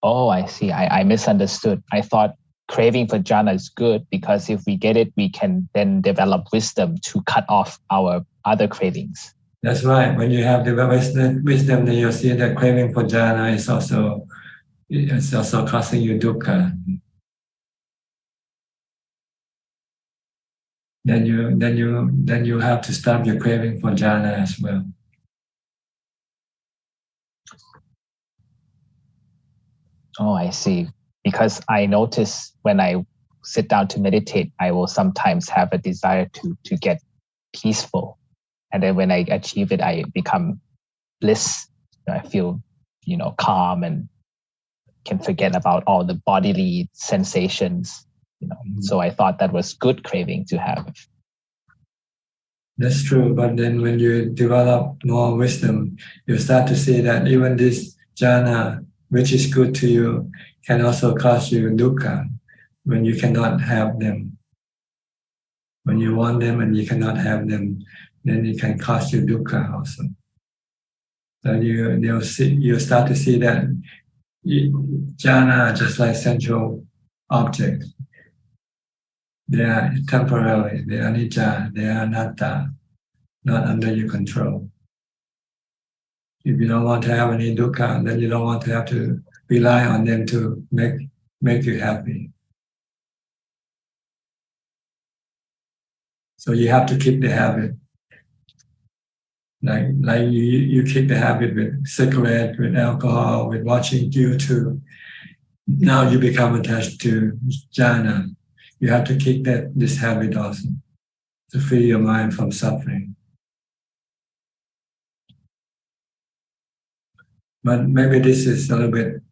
Oh, I see. I misunderstood. I thought craving for jhana is good because if we get it, we can then develop wisdom to cut off our other cravings. That's right. When you have developed wisdom, then you'll see that craving for jhana is also causing you dukkha. Then you have to stop your craving for jhana as well. Oh, I see. Because I notice when I sit down to meditate, I will sometimes have a desire to get peaceful. And then when I achieve it, I become bliss. I feel, calm and can forget about all the bodily sensations. So I thought that was good craving to have. That's true, but then when you develop more wisdom, you start to see that even this jhana, which is good to you, can also cause you dukkha when you cannot have them. When you want them and you cannot have them, then it can cause you dukkha also. So you start to see that jhana are just like sensual objects. They are temporary, they are anicca, they are anatta, not under your control. If you don't want to have any dukkha, then you don't want to have to rely on them to make you happy. So you have to keep the habit. Like you keep the habit with cigarette, with alcohol, with watching YouTube. Now you become attached to jhana. You have to keep this habit also to free your mind from suffering. But maybe this is a little bit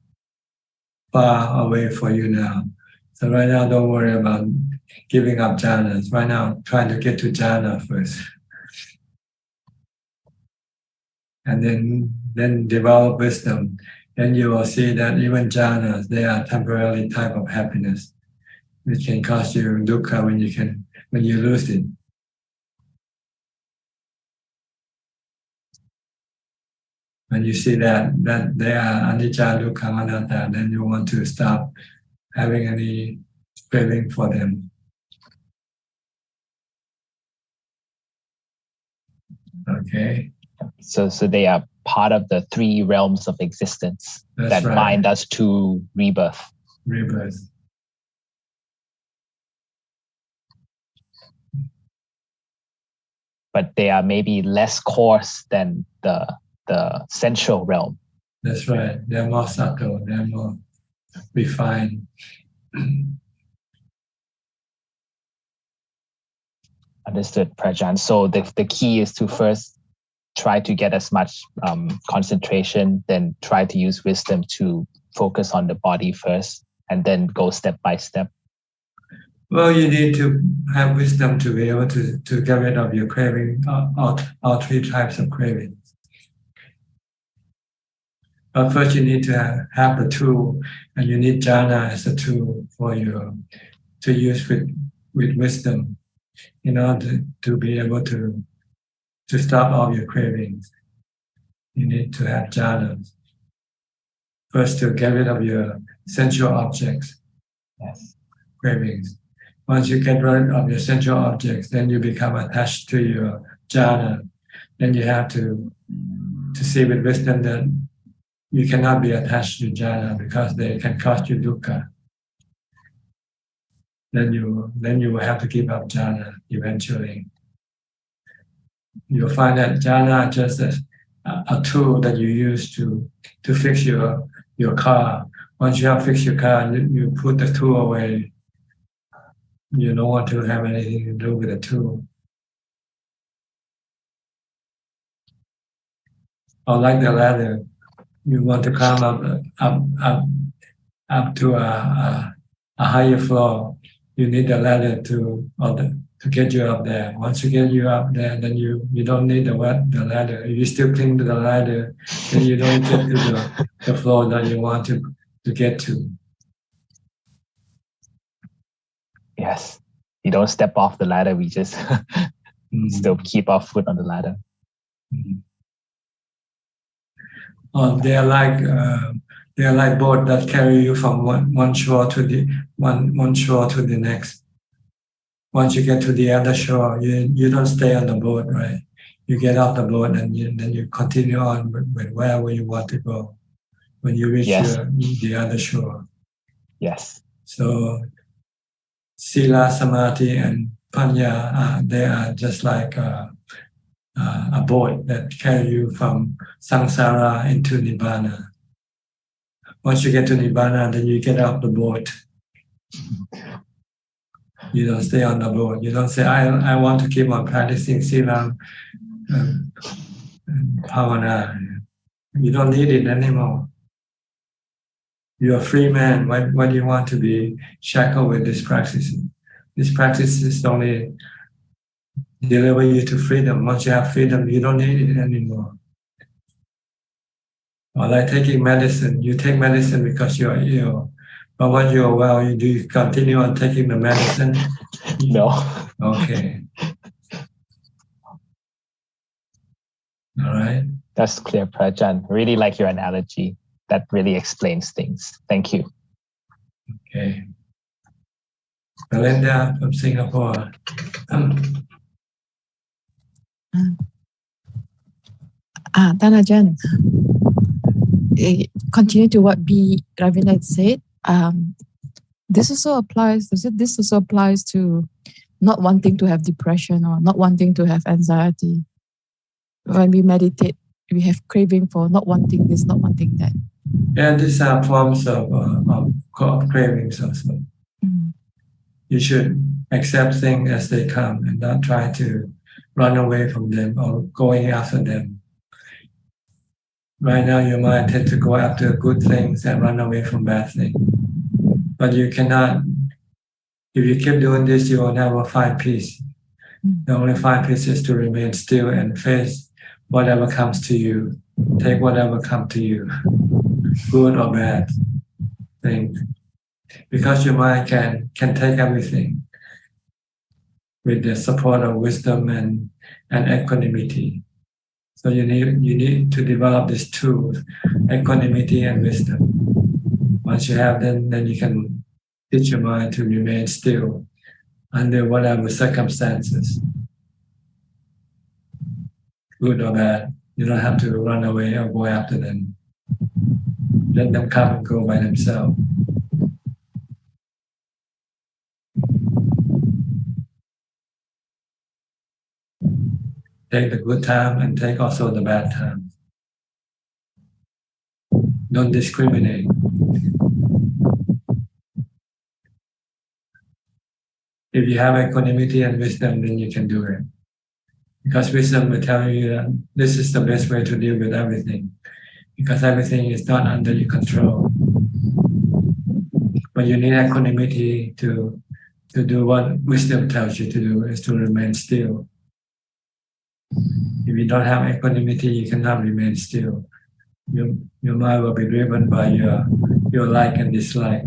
far away for you now. So right now, don't worry about giving up jhanas. Right now, trying to get to jhana first. And then develop wisdom. Then you will see that even jhanas, they are temporary type of happiness, which can cause you dukkha when you lose it. When you see that they are anicca, dukkha, anatta, then you want to stop having any craving for them. Okay. So they are part of the three realms of existence that bind us to rebirth. Rebirth. But they are maybe less coarse than the sensual realm. That's right. They're more subtle. They're more refined. Understood, Prajan. So the key is to first try to get as much concentration, then try to use wisdom to focus on the body first, and then go step by step. Well, you need to have wisdom to be able to get rid of your craving, all three types of cravings. But first you need to have the tool, and you need jhana as a tool for you to use with wisdom in order to be able to stop all your cravings. You need to have jhana. First to get rid of your sensual objects, cravings. Once you get rid of your sensual objects, then you become attached to your jhana. Then you have to see with wisdom that you cannot be attached to jhana because they can cause you dukkha. Then you will have to give up jhana eventually. You'll find that jhana is just a tool that you use to fix your car. Once you have fixed your car, you put the tool away. You don't want to have anything to do with the tool. Or like the ladder, you want to climb up to a higher floor. You need a ladder to get you up there. Once you get you up there, then you don't need the ladder. If you still cling to the ladder, then you don't get to the floor that you want to get to. Yes. You don't step off the ladder, we just still keep our foot on the ladder. Or they're like They are like boat that carry you from one shore to the one shore to the next. Once you get to the other shore, you don't stay on the boat, right? You get off the boat and then you continue on with wherever you want to go when you reach the other shore. Yes. So Sila, Samadhi, and Panya, they are just like a boat that carry you from samsara into Nibbana. Once you get to Nibbana, then you get off the boat. You don't stay on the boat. You don't say, I want to keep on practicing Sila and Bhavana. You don't need it anymore. You're a free man. Why do you want to be shackled with this practice? This practice is only deliver you to freedom. Once you have freedom, you don't need it anymore. Or like taking medicine. You take medicine because you're ill. But when you're well, do you continue on taking the medicine? No. Okay. All right. That's clear, Prajan. Really like your analogy. That really explains things. Thank you. Okay. Belinda from Singapore. Ajaan, continue to what B. Ravin had said. This also applies to not wanting to have depression or not wanting to have anxiety. When we meditate, we have craving for not wanting this, not wanting that. Yeah, these are forms of cravings also. You should accept things as they come and not try to run away from them or going after them. Right now, your mind tends to go after good things and run away from bad things. But you cannot, if you keep doing this, you will never find peace. The only find peace is to remain still and face whatever comes to you. Take whatever comes to you, good or bad things. Because your mind can take everything with the support of wisdom and equanimity. So you need to develop these tools, equanimity and wisdom. Once you have them, then you can teach your mind to remain still under whatever circumstances, good or bad. You don't have to run away or go after them. Let them come and go by themselves. Take the good time and take also the bad time. Don't discriminate. If you have equanimity and wisdom, then you can do it. Because wisdom will tell you that this is the best way to deal with everything. Because everything is not under your control. But you need equanimity to do what wisdom tells you to do, is to remain still. If you don't have equanimity, you cannot remain still. Your mind will be driven by your like and dislike.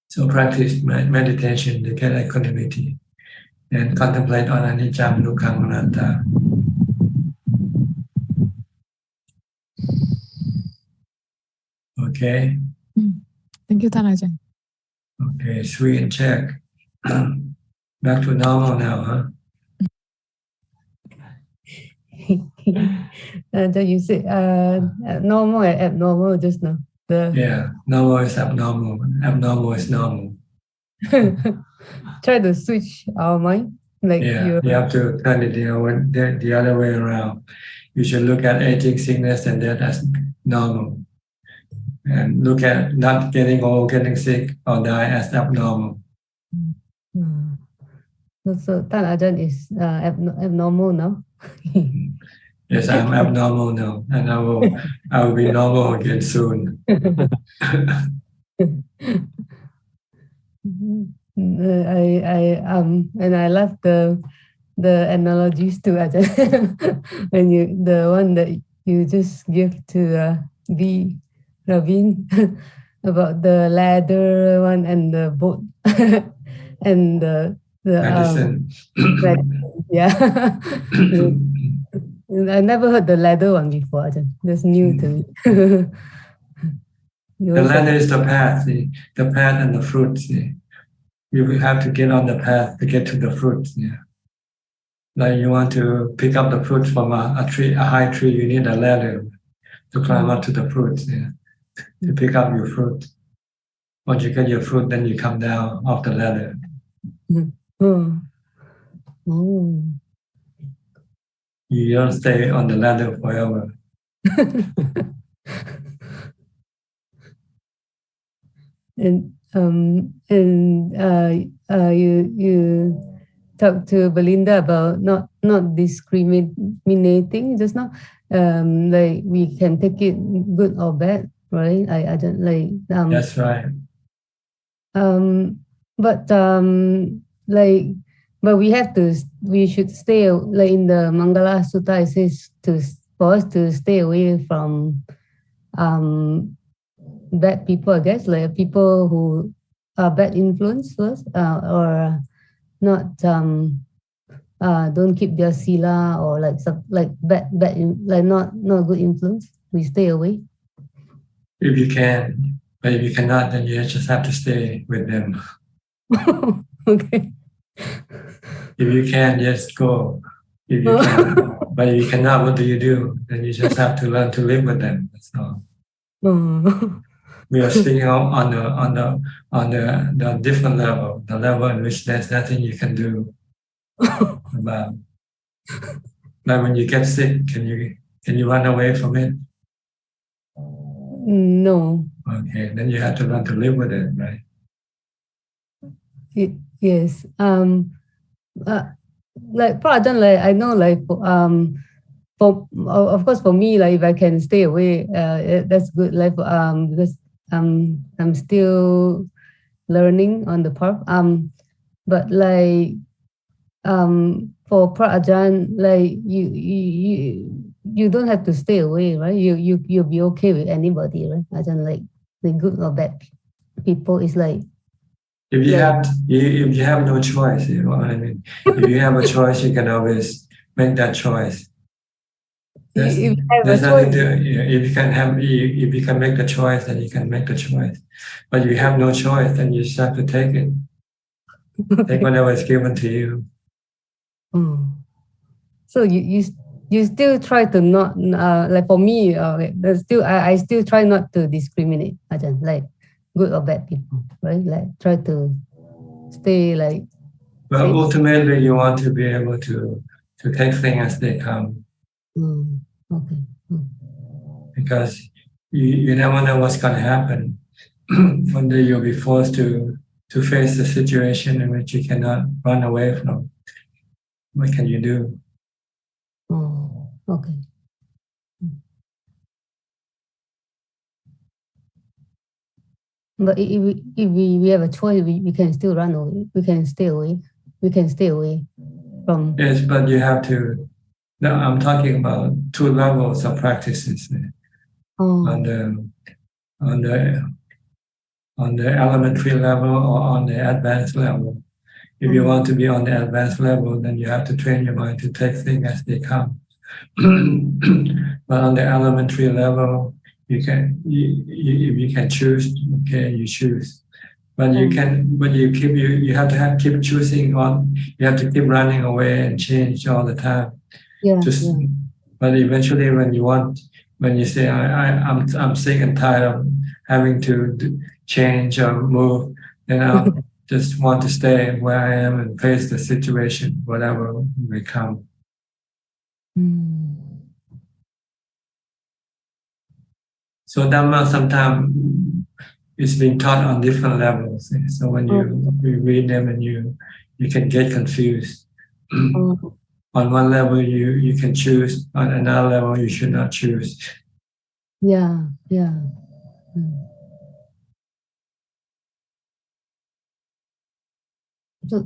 So practice meditation to get equanimity and contemplate on anicca, dukkha, anatta. Okay. Thank you, Ajaan. Okay, sweet and check. Back to normal now, huh? You say normal and abnormal just now. Yeah, normal is abnormal. Abnormal is normal. Try to switch our mind. You have to turn it the other way around. You should look at aging, sickness, and death as normal. And look at not getting old, getting sick, or die as abnormal. So Ajaan is abnormal now. Yes, I'm abnormal now, and I will be normal again soon. And I love the analogies too, Ajaan. When the one that you just give to B. Ravin about the ladder one and the boat and the medicine. Yeah. I never heard the ladder one before. That's new to me. The ladder is the path, see? The path and the fruit. See? You have to get on the path to get to the fruit. Yeah. Like you want to pick up the fruit from a tree, a high tree, you need a ladder to climb up to the fruit. Yeah. To pick up your fruit. Once you get your fruit, then you come down off the ladder. Oh. You don't stay on the ladder forever. And you talked to Belinda about not discriminating just now. Like we can take it good or bad, right? I don't like. That's right. But we should stay, like in the Mangalasutra it says for us to stay away from bad people, I guess, like people who are bad influences or not don't keep their sila, or like bad like not good influence. We stay away. If you can, but if you cannot, then you just have to stay with them. Okay. If you can, just go. If you can, but if you cannot, what do? Then you just have to learn to live with them. That's all. We are speaking on the different level, the level in which there's nothing you can do about. Like when you get sick, can you run away from it? No. Okay, then you have to learn to live with it, right? Yes. Like Prajan, like I know, like for of course for me, like if I can stay away, that's good. Like because I'm still learning on the path. But like for Prajan, like you don't have to stay away, right? You'll be okay with anybody, right? Ajahn, like the good or bad people is like. If you have no choice, you know what I mean. If you have a choice, you can always make that choice. There's nothing to, if you can make the choice, then you can make the choice. But if you have no choice, then you just have to take it. Take whatever is given to you. So you still try to not like for me, I still try not to discriminate, Ajahn, like good or bad people, right? Like try to stay like. Well, ultimately, you want to be able to take things as they come. Okay. Because you never know what's going to happen. One day you'll be forced to face a situation in which you cannot run away from. What can you do? Oh, okay. But if we have a choice, we can still run away. We can stay away. We can stay away from. Yes, but you have to. No, I'm talking about two levels of practices. On the elementary level or on the advanced level. If you want to be on the advanced level, then you have to train your mind to take things as they come. But on the elementary level, if you can choose, okay, you choose. But you have to keep choosing on. You have to keep running away and change all the time. But eventually, when you say I'm sick and tired of having to change or move, then I'll just want to stay where I am and face the situation, whatever may come. So Dhamma sometimes is being taught on different levels. So when you read them and you can get confused. On one level you can choose, on another level you should not choose. Yeah.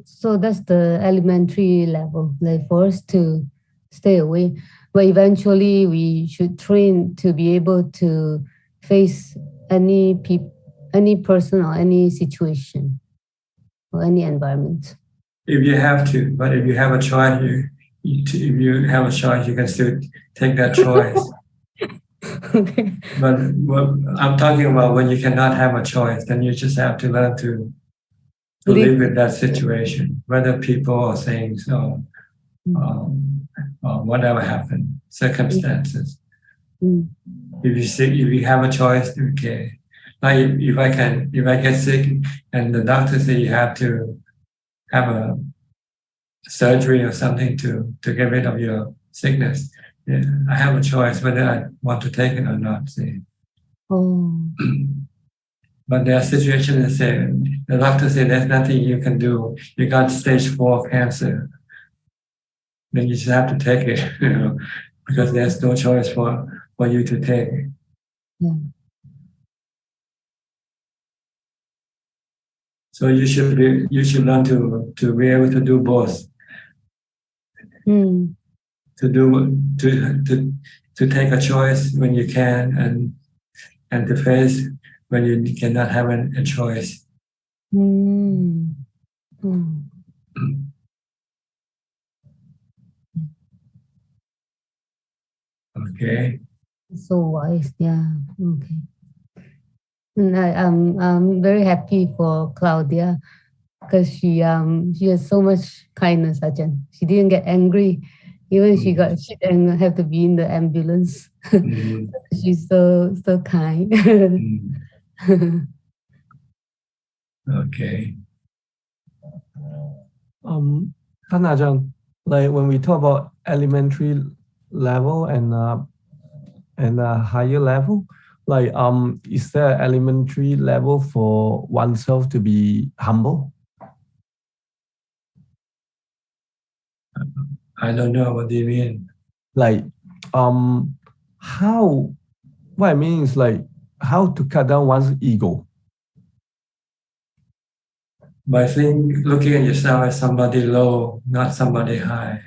So that's the elementary level, like for us to stay away. But eventually we should train to be able to face any person or any situation or any environment. if you have to, but if you have a choice, if you have a choice, you can still take that choice. Okay. But I'm talking about when you cannot have a choice, then you just have to learn to live with that situation, whether people or things or whatever happened, circumstances. If you have a choice, okay. Like if I get sick and the doctor say you have to have a surgery or something to get rid of your sickness, yeah, I have a choice whether I want to take it or not. See. Oh. But there are situations that say the doctor say there's nothing you can do. You got stage 4 cancer. Then you just have to take it, because there's no choice for you to take it. Yeah. So you should learn to be able to do both. To take a choice when you can, and to face when you cannot have a choice. Okay. So wise, yeah. Okay. And I'm very happy for Claudia because she has so much kindness, Ajahn. She didn't get angry, even she got sick and have to be in the ambulance. She's so kind. Okay. Ajahn, like when we talk about elementary level and higher level, like is there elementary level for oneself to be humble? I don't know, what do you mean? Like how, what I mean is like how to cut down one's ego. By looking at yourself as somebody low, not somebody high.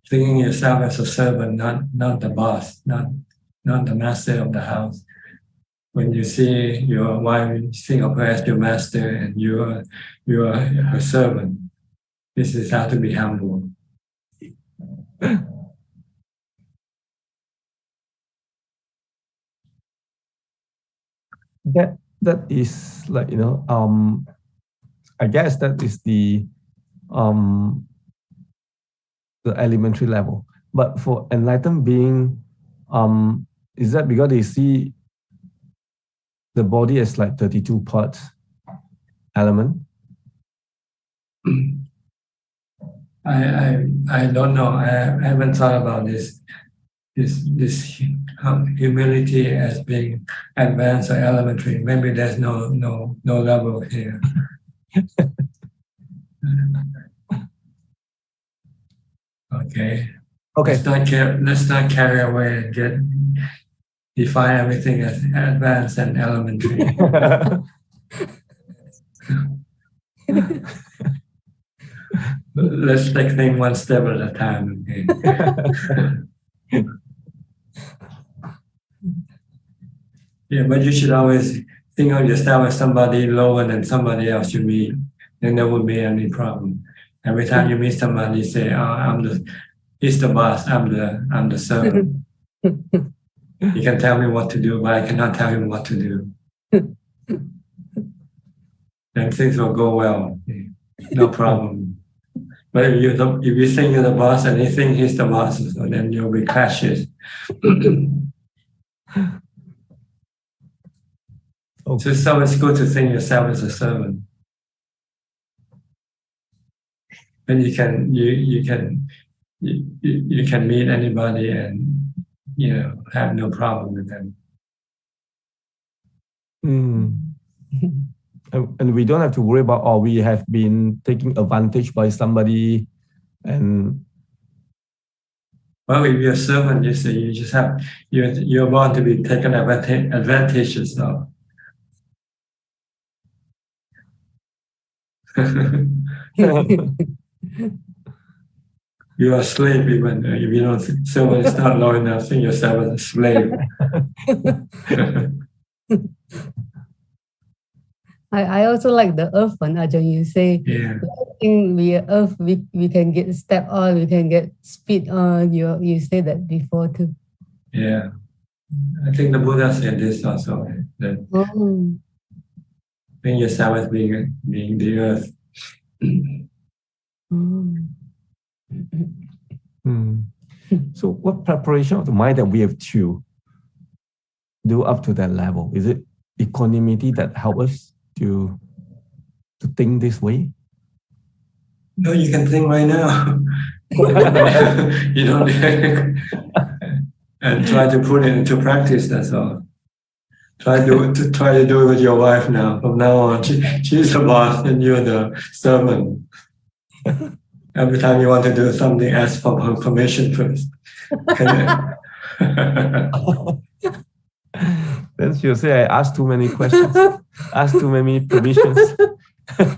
Thinking yourself as a servant, not the boss, not the master of the house. When you see your wife, you think of her as your master and you are her servant. This is how to be humble. That is like, I guess that is the elementary level. But for enlightened being, is that because they see the body as like 32 parts element? I don't know. I haven't thought about this humility as being advanced or elementary. Maybe there's no level here. Okay. Let's not carry away and define everything as advanced and elementary. Let's take things one step at a time. Okay? Yeah, but you should always think of yourself as somebody lower than somebody else you meet. Then there won't be any problem. Every time you meet somebody, say, "Oh, he's the boss. I'm the servant. He can tell me what to do, but I cannot tell him what to do." Then things will go well. No problem. But if you think you're the boss and he thinks he's the boss, so then you'll be clashes. So it's good to think yourself as a servant. Then you can meet anybody and have no problem with them. And we don't have to worry about, we have been taken advantage by somebody, and well, if you're a servant, you just have you're born to be taken advantages of. You are a slave even if you don't. Servant is not low enough. Think yourself as a slave. I also like the earth one, Ajahn. You say, we can get step on, we can get speed on. You say that before too. Yeah. I think the Buddha said this also. That think yourself as being the earth. So what preparation of the mind that we have to do up to that level? Is it equanimity that help us to think this way? No, you can think right now. You don't and try to put it into practice, that's all. Try to do it with your wife now. From now on, she's the boss and you're the servant. Every time you want to do something, ask for her permission first. Then she'll say, I asked too many questions, asked too many permissions.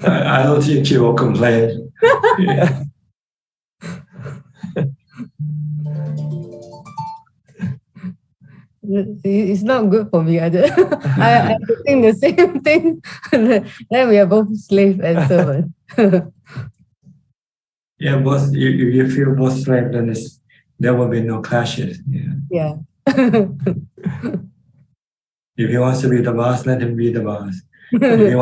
I don't think she will complain. It's not good for me. I think the same thing. Then we are both slave and servant. Yeah, both. If you feel both slave, then there will be no clashes. Yeah. If he wants to be the boss, let him be the boss. If he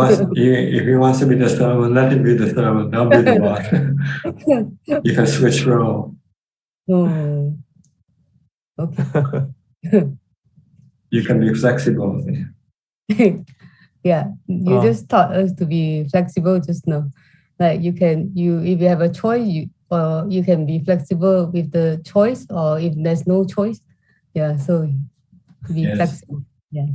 wants to be the servant, let him be the servant. Don't be the boss. You can switch role. Okay. You can be flexible. Yeah, you just taught us to be flexible just now. Like if you have a choice, you can be flexible with the choice, or if there's no choice. Yeah, so be flexible. Yeah.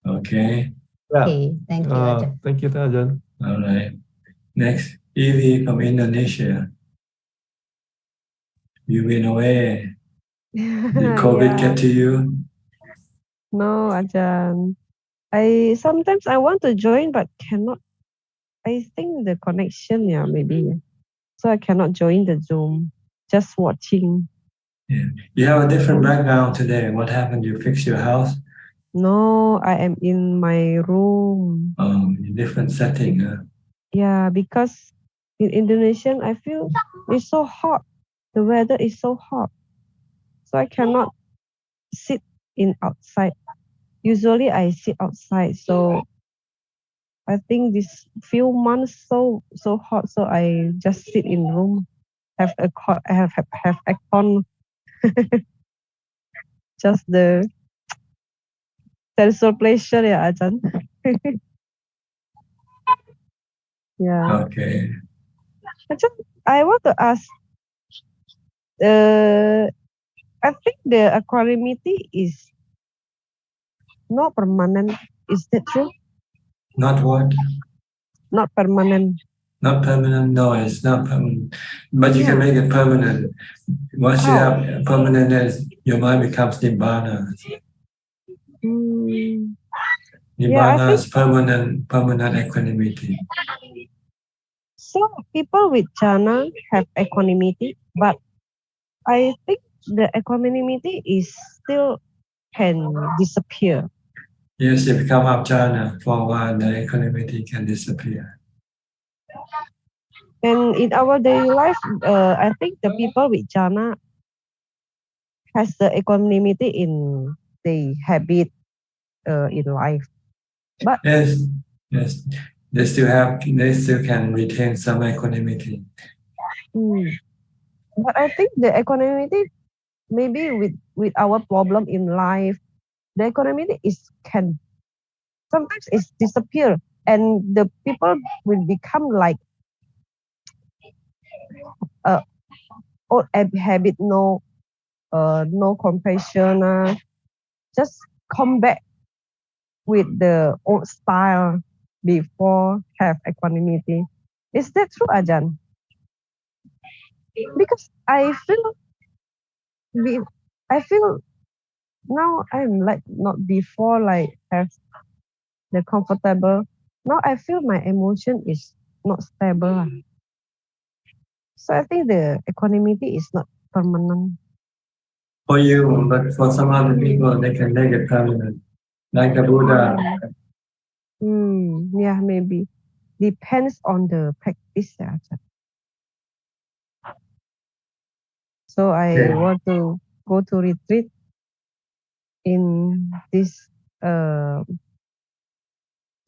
Okay. Okay, thank you, Ajahn. Thank you, Ajahn. All right. Next, Evie from Indonesia. You've been away. Did COVID get to you? No, Ajahn. Sometimes I want to join but cannot. I think the connection, maybe. So I cannot join the Zoom. Just watching. Yeah. You have a different background today. What happened? You fixed your house? No, I am in my room. In different setting. Yeah, because in Indonesia, I feel it's so hot. The weather is so hot. So I cannot sit in outside. Usually I sit outside. So I think this few months so hot. So I just sit in room. Have aircon. Just the sensual pleasure, Ajahn. Yeah. Okay. I want to ask. I think the equanimity is not permanent. Is that true? Not what? Not permanent. Not permanent. No, it's not permanent. But you can make it permanent. Once you have permanent, your mind becomes nibbana. Nibbana is permanent equanimity. So people with jhana have equanimity, but I think the equanimity is still can disappear. Yes, you become jhana for a while, the equanimity can disappear. And in our daily life, I think the people with jhana has the equanimity in the habit in life. But yes, they still can retain some equanimity. But I think the equanimity, maybe with our problem in life, the equanimity can sometimes it's disappear, and the people will become like old habit, no compassion, just come back with the old style before have equanimity. Is that true, Ajahn? Because I feel now I'm like not before like have the comfortable. Now I feel my emotion is not stable. So I think the equanimity is not permanent. For you, but for some other people, they can make it permanent. like the Buddha. Yeah, maybe. Depends on the practice. So I want to go to retreat in this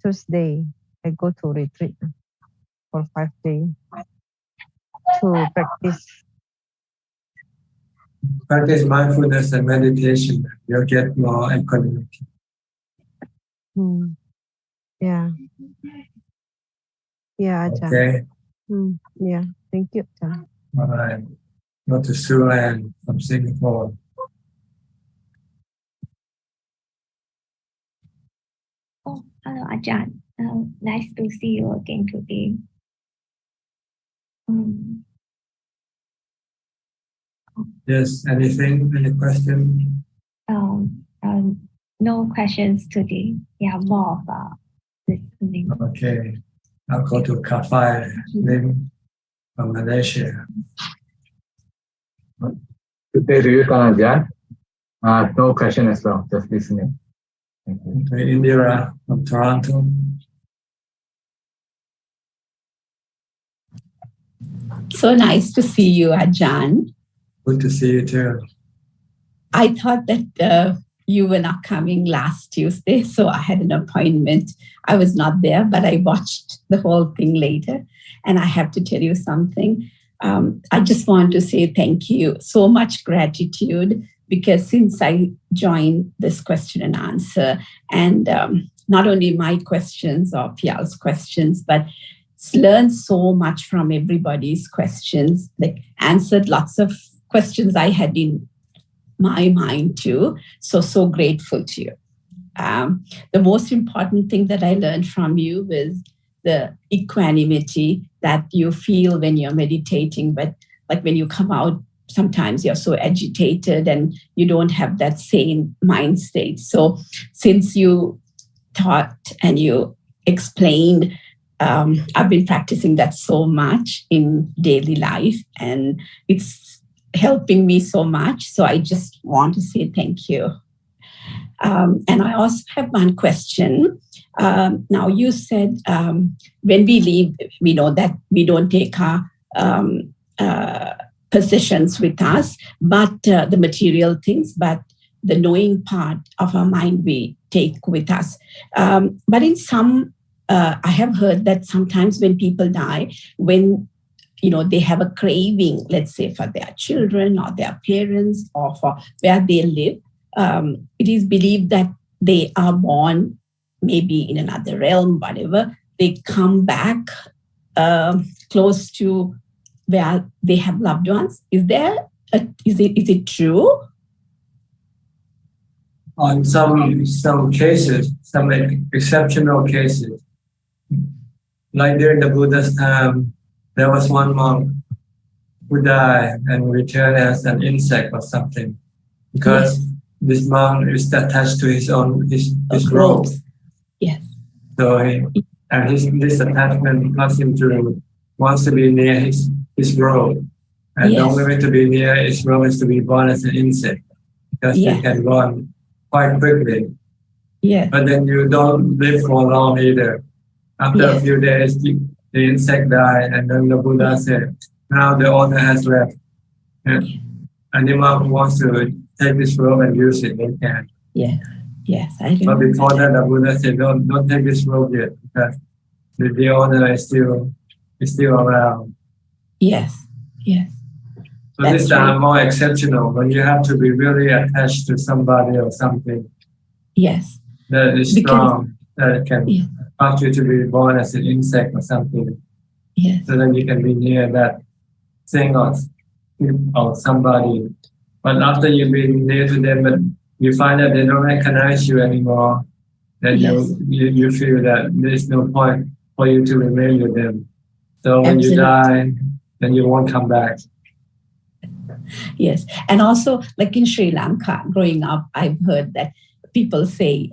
Tuesday. I go to retreat for 5 days to practice. Practice mindfulness and meditation. You'll get more equanimity. Yeah. Yeah, Ajahn. Okay. Yeah. Thank you, Ajahn. All right. Go to Suran from Singapore. Oh, hello, Ajahn. Nice to see you again today. Yes, anything? Any question? No questions today. Yeah, more of listening. Okay. I'll go to Kafai Lim from Malaysia. Good day to you, Ajahn. No question as well, just listening. Thank you. Okay, Indira from Toronto. So nice to see you, Ajahn. Good to see you too. I thought that you were not coming last Tuesday, so I had an appointment. I was not there, but I watched the whole thing later. And I have to tell you something. I just want to say thank you. So much gratitude, because since I joined this question and answer, and not only my questions or Pial's questions, but learned so much from everybody's questions, like answered lots of questions I had in my mind too. So grateful to you. The most important thing that I learned from you was the equanimity that you feel when you're meditating, but like when you come out, sometimes you're so agitated and you don't have that same mind state. So since you taught and you explained, I've been practicing that so much in daily life, and it's helping me so much. So I just want to say thank you. And I also have one question. Now you said when we leave, we know that we don't take our possessions with us, but the material things, but the knowing part of our mind we take with us. But in some, I have heard that sometimes when people die, when they have a craving, let's say for their children or their parents or for where they live, it is believed that they are born maybe in another realm, whatever. They come back close to where they have loved ones. Is it true? On some cases, some exceptional cases, like during the Buddha's time, there was one monk who died and returned as an insect or something, because this monk is attached to his robe. Yes. So this attachment caused him to wants to be near his robe, and the only way to be near his robe is to be born as an insect, because they can run quite quickly. Yeah. But then you don't live for long either. After a few days, the insect died, and then the Buddha said, now the owner has left. And anyone who wants to take this robe and use it, they can. Yes, I remember. But before that, the Buddha said, don't take this robe yet, because the owner is still around. Yes. So these are more exceptional, when you have to be really attached to somebody or something. Yes. That is strong, that can cause you to be born as an insect or something. Yes. So that you can be near that thing or somebody. But after you've been near to them, but you find that they don't recognize you anymore, then you feel that there's no point for you to remain with them. So when you die, then you won't come back. Yes. And also, like in Sri Lanka, growing up, I've heard that people say,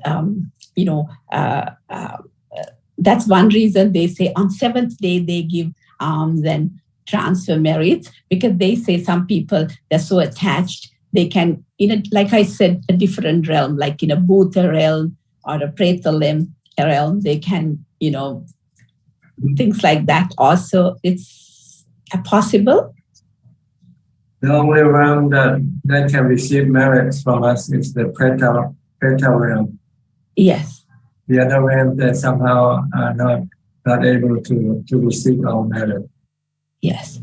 that's one reason they say on 7th day they give alms and transfer merits, because they say some people, they're so attached, they can, like I said, a different realm, like in a Bhuta realm, or the Pretalem realm, they can, things like that also. It's possible. The only realm that can receive merits from us is the Preta realm. Yes. The other realms that somehow are not able to receive our merit. Yes.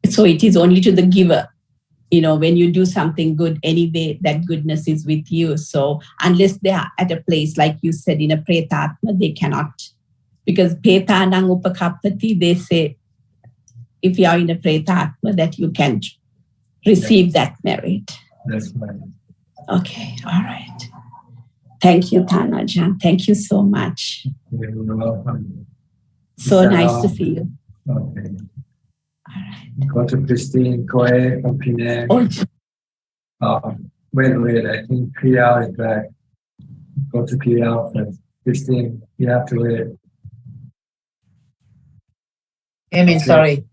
So it is only to the giver. When you do something good, anyway, that goodness is with you. So unless they are at a place, like you said, in a Pretatma, they cannot. Because Petanang Upakapati, they say, if you are in a Pretatma, that you can receive that merit. That's right. Okay, all right. Thank you, Ajaan. Thank you so much. You're welcome. So nice to see you. Okay. Go to Christine Koe from Penang. Wait, I think PL is back. Go to PL first. Christine, you have to wait. Sorry.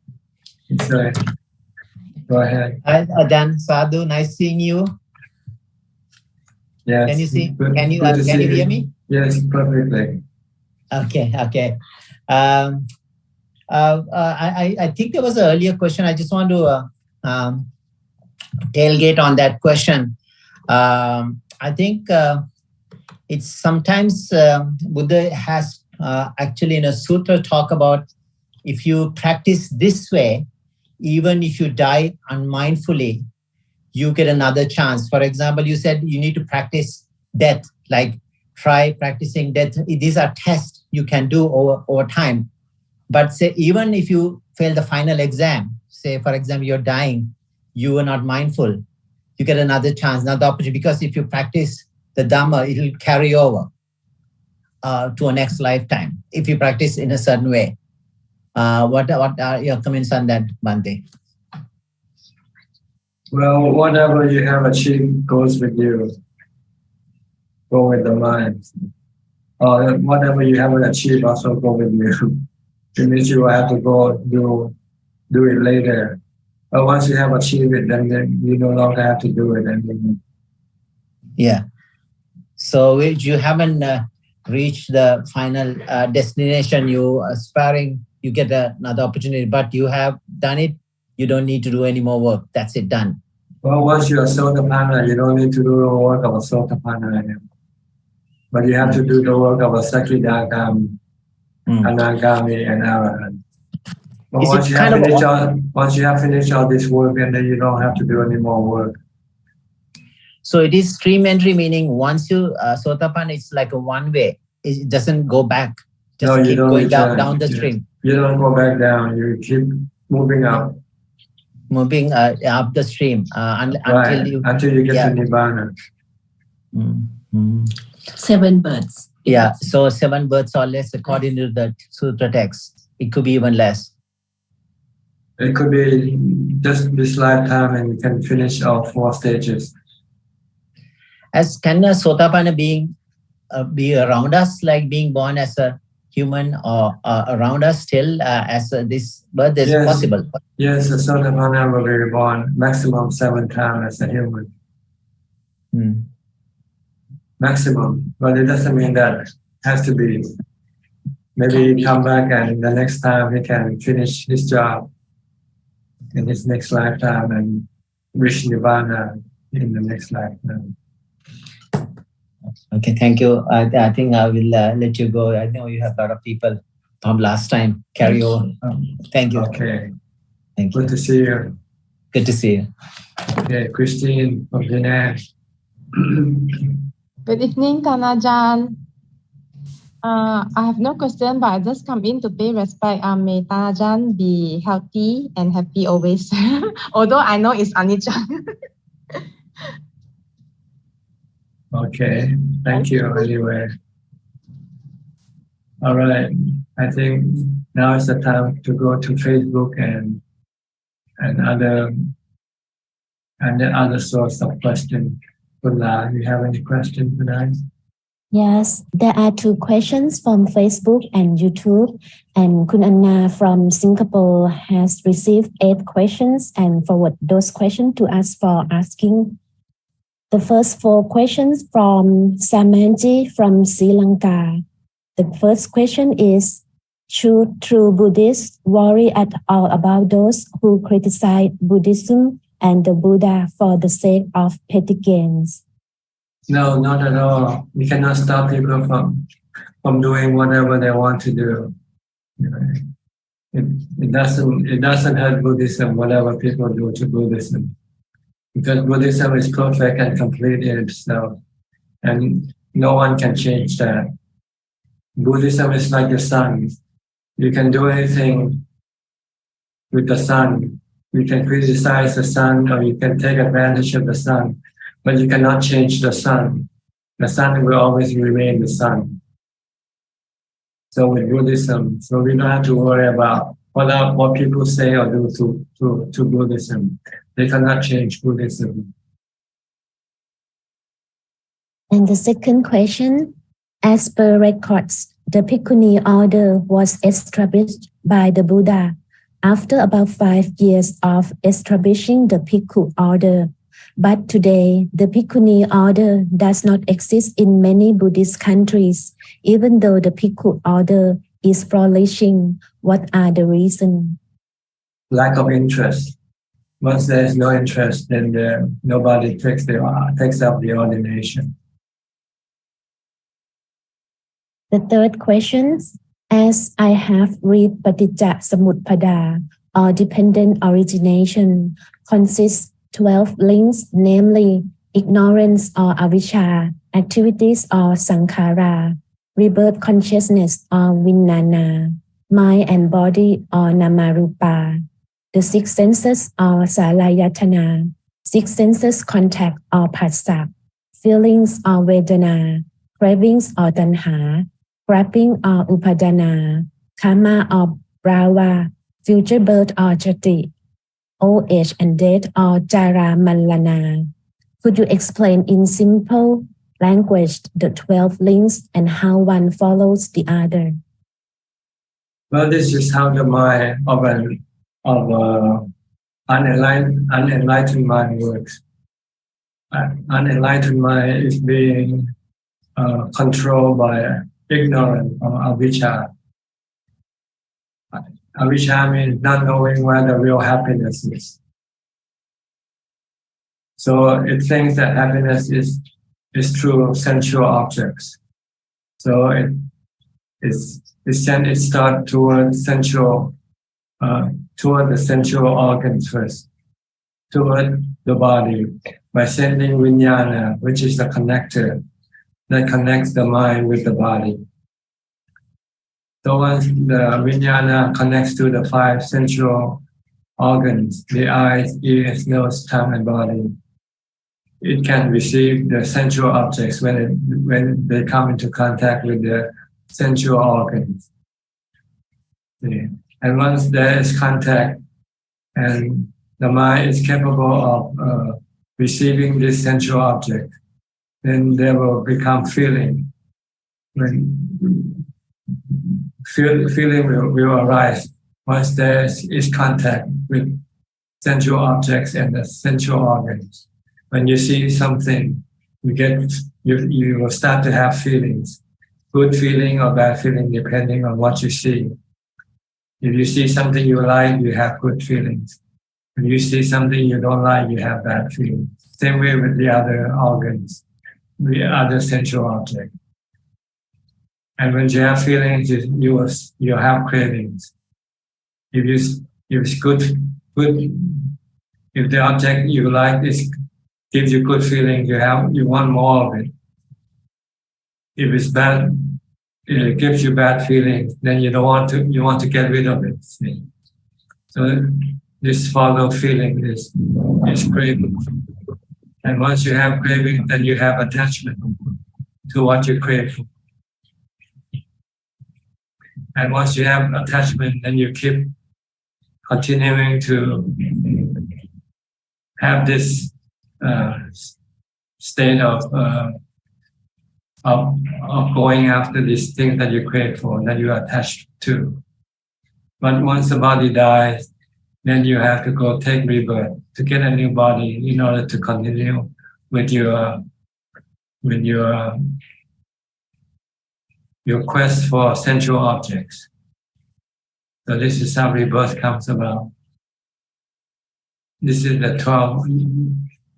It's all right. Go ahead. Hi, Ajaan, Sadhu, nice seeing you. Yes. Can you see? Good, can you hear me? Yes, perfectly. Okay. I think there was an earlier question. I just want to tailgate on that question. I think it's sometimes Buddha has actually in a sutra talk about if you practice this way, even if you die unmindfully, you get another chance. For example, you said you need to practice death, like try practicing death. These are tests you can do over time. But say, even if you fail the final exam, say, for example, you're dying, you were not mindful, you get another chance, another opportunity, because if you practice the Dhamma, it will carry over to a next lifetime, if you practice in a certain way. What are your comments on that, Bhante? Well, whatever you have achieved goes with you. Go with the mind. Whatever you haven't achieved also go with you. It means you will have to go do it later. But once you have achieved it, then you no longer have to do it anymore. Yeah. So if you haven't reached the final destination you are aspiring, you get another opportunity. But you have done it, you don't need to do any more work. That's it, done. Well, once you're a Sotapanna, you don't need to do the work of a Sotapanna anymore. But you have to do the work of a Sakidagami, Anagami, and Arahant. But once you have finished all this work, and then you don't have to do any more work. So it is stream entry, meaning once you Sotapanna, it's like a one way. It doesn't go back. Just keep going down the stream. You don't go back down. You keep moving up. Moving up the stream until you get to Nibbana. 7 births. Yeah, so 7 births or less according to the sutra text. It could be even less. It could be just this lifetime, and you can finish all 4 stages. As can a Sotapanna being be around us, like being born as a human or around us still as this birth is possible? Yes, a Sotapanna will be born maximum 7 times as a human. Maximum, but it doesn't mean that it has to be. Maybe he come back and the next time he can finish his job in his next lifetime and reach Nibbana in the next lifetime. Okay, thank you. I think I will let you go. I know you have a lot of people from last time. Carry over. Thank you. Okay. Thank you. Good to see you. Good to see you. Okay, Christine from Penang. Good evening, Ajaan. I have no question, but I just come in to pay respect. May Ajaan be healthy and happy always. Although I know it's Anija. Okay, thank you anyway. All right, I think now is the time to go to Facebook and other source of questions. Kula, you have any questions tonight? Yes, there are 2 questions from Facebook and YouTube, and Kun Anna from Singapore has received 8 questions and forward those questions to us for asking. The first 4 questions from Samanji from Sri Lanka. The first question is, should true Buddhists worry at all about those who criticize Buddhism and the Buddha for the sake of petty gains? No, not at all. We cannot stop people from doing whatever they want to do. It doesn't hurt Buddhism, whatever people do to Buddhism. Because Buddhism is perfect and complete in itself. And no one can change that. Buddhism is like the sun. You can do anything with the sun. You can criticize the sun or you can take advantage of the sun, but you cannot change the sun. The sun will always remain the sun. So with Buddhism, so we don't have to worry about what people say or do to Buddhism. They cannot change Buddhism. And the second question, as per records, the Bhikkhuni order was established by the Buddha after about 5 years of establishing the Bhikkhu order. But today, the Bhikkhuni order does not exist in many Buddhist countries, even though the Bhikkhu order is flourishing. What are the reasons? Lack of interest. Once there is no interest, then nobody takes up the ordination. The third question, as I have read Paticca Samutpada, or dependent origination, consists 12 links, namely ignorance or avijja, activities or sankhara, rebirth consciousness or vijnana, mind and body or namarupa, the 6 senses or salayatana, 6 senses contact or phassa, feelings or vedana, cravings or tanha, grabbing or upadana, karma or brava, future birth or jati, old age and death or jara malana. Could you explain in simple language the 12 links and how one follows the other? Well, this is how the mind of unenlightened mind works. Unenlightened mind is being controlled by ignorance or avijja. Avijja means not knowing where the real happiness is. So it thinks that happiness is through sensual objects. So it sends its thought toward the sensual organs first, toward the body, by sending vijnana, which is the connector that connects the mind with the body. So once the vijnana connects to the 5 sensual organs, the eyes, ears, nose, tongue, and body, it can receive the sensual objects when they come into contact with the sensual organs. And once there is contact and the mind is capable of receiving this sensual object, then there will become feeling. Feeling will arise once there is contact with sensual objects and the sensual organs. When you see something, you will start to have feelings, good feeling or bad feeling, depending on what you see. If you see something you like, you have good feelings. If you see something you don't like, you have bad feelings. Same way with the other organs, the other sensual objects. And when you have feelings, you have cravings. If it's good, if the object you like gives you good feelings, you want more of it. If it's bad, it gives you bad feelings, then you want to get rid of it. See? So this follow feeling is craving. And once you have craving, then you have attachment to what you crave for. And once you have attachment, then you keep continuing to have this state of going after this thing that you crave for, that you are attached to. But once the body dies, then you have to go take rebirth to get a new body in order to continue with your quest for sensual objects. So this is how rebirth comes about. This is the 12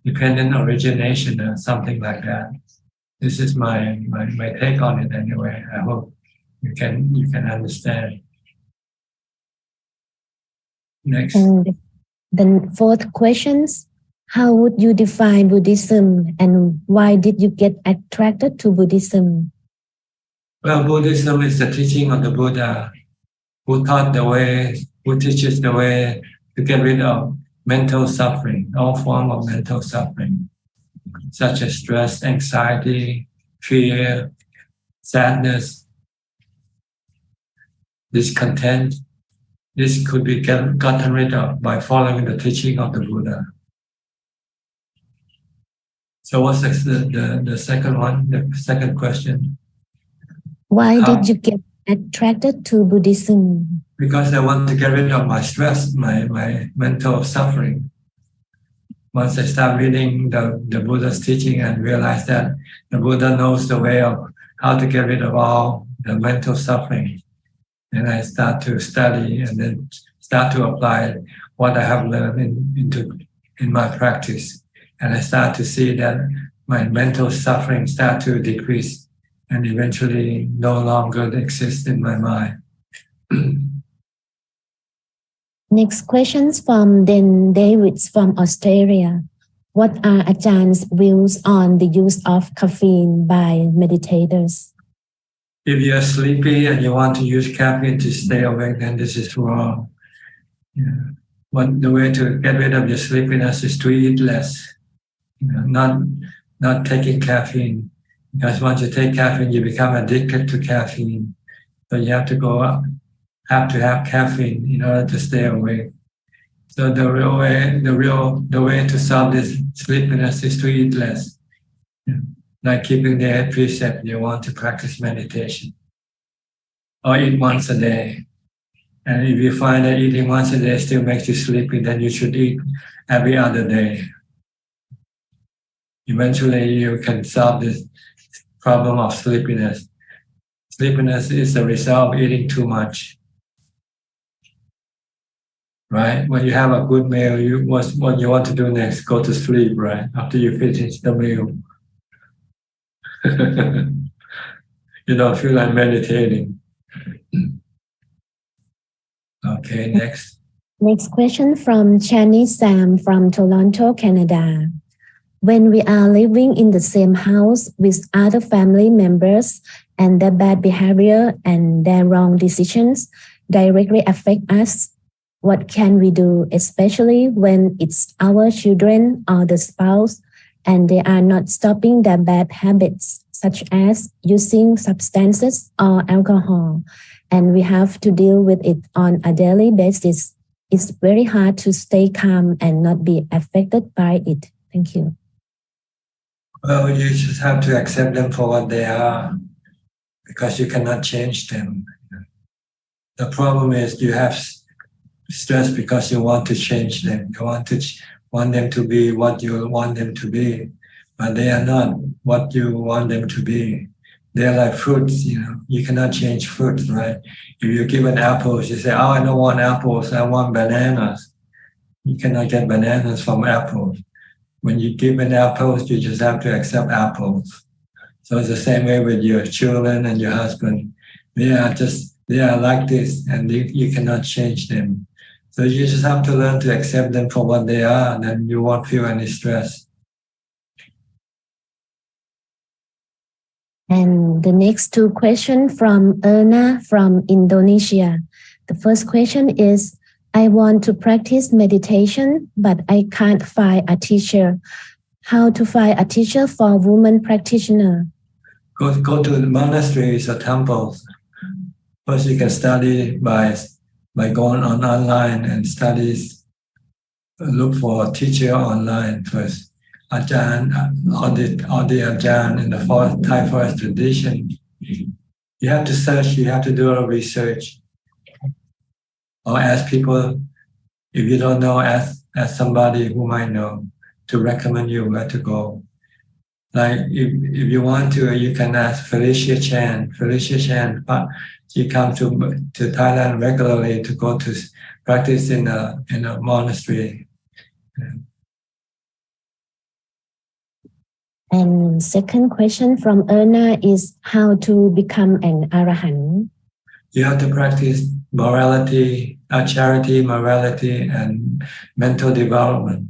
dependent origination or something like that. This is my take on it anyway. I hope you can understand. Next. And the fourth questions, how would you define Buddhism and why did you get attracted to Buddhism? Well, Buddhism is the teaching of the Buddha who taught the way, who teaches the way to get rid of mental suffering, all forms of mental suffering, such as stress, anxiety, fear, sadness, discontent. This could be gotten rid of by following the teaching of the Buddha. So what's the second one, the second question? Why did you get attracted to Buddhism? Because I want to get rid of my stress, my mental suffering. Once I start reading the Buddha's teaching and realize that the Buddha knows the way of how to get rid of all the mental suffering, and I start to study and then start to apply what I have learned in my practice. And I start to see that my mental suffering start to decrease and eventually no longer exist in my mind. Next questions from Dan Davids from Australia. What are Ajaan's views on the use of caffeine by meditators? If you're sleepy and you want to use caffeine to stay awake, then this is wrong. Yeah. The way to get rid of your sleepiness is to eat less. Not taking caffeine. Because once you take caffeine, you become addicted to caffeine. So you have to have caffeine in order to stay awake. So the way to solve this sleepiness is to eat less. Yeah. Like keeping the 8 precepts, you want to practice meditation. Or eat once a day. And if you find that eating once a day still makes you sleepy, then you should eat every other day. Eventually, you can solve this problem of sleepiness. Sleepiness is the result of eating too much. Right? When you have a good meal, what you want to do next? Go to sleep, right? After you finish the meal. You don't feel like meditating. Okay, next. Next question from Chani Sam from Toronto, Canada. When we are living in the same house with other family members and their bad behavior and their wrong decisions directly affect us, what can we do, especially when it's our children or the spouse and they are not stopping their bad habits, such as using substances or alcohol, and we have to deal with it on a daily basis? It's very hard to stay calm and not be affected by it. Thank you. Well, you just have to accept them for what they are, because you cannot change them. The problem is you have stress because you want to change them. You want them to be what you want them to be, but they are not what you want them to be. They're like fruits, You cannot change fruits, right? If you're given apples, you say, "Oh, I don't want apples. I want bananas." You cannot get bananas from apples. When you give an apples, you just have to accept apples. So it's the same way with your children and your husband. They are like this, and you cannot change them. So you just have to learn to accept them for what they are, and then you won't feel any stress. And the next two questions from Erna from Indonesia. The first question is, I want to practice meditation, but I can't find a teacher. How to find a teacher for women practitioner? Go to the monasteries or temples. First, you can study by going online and studies. Look for a teacher online first. Ajaan, or the Ajaan in the Thai forest tradition. You have to search. You have to do a research. Or ask people, if you don't know, ask somebody who might know to recommend you where to go. Like if you want to, you can ask Felicia Chan. Felicia Chan, she comes to Thailand regularly to go to practice in a monastery. And second question from Erna is how to become an arahant. You have to practice morality, charity, morality, and mental development.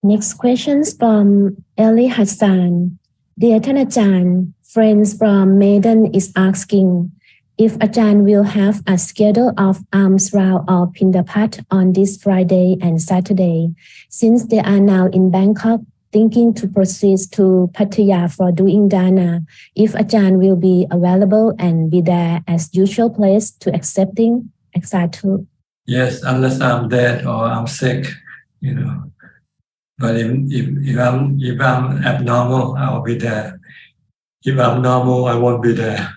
Next questions from Eli Hassan. Dear Ajaan, friends from Maiden is asking if Ajaan will have a schedule of alms round or Pindapat on this Friday and Saturday, since they are now in Bangkok, thinking to proceed to Pattaya for doing dana, if Ajaan will be available and be there as usual place to accepting, etc. Yes, unless I'm dead or I'm sick, you know. But if I'm abnormal, I'll be there. If I'm normal, I won't be there.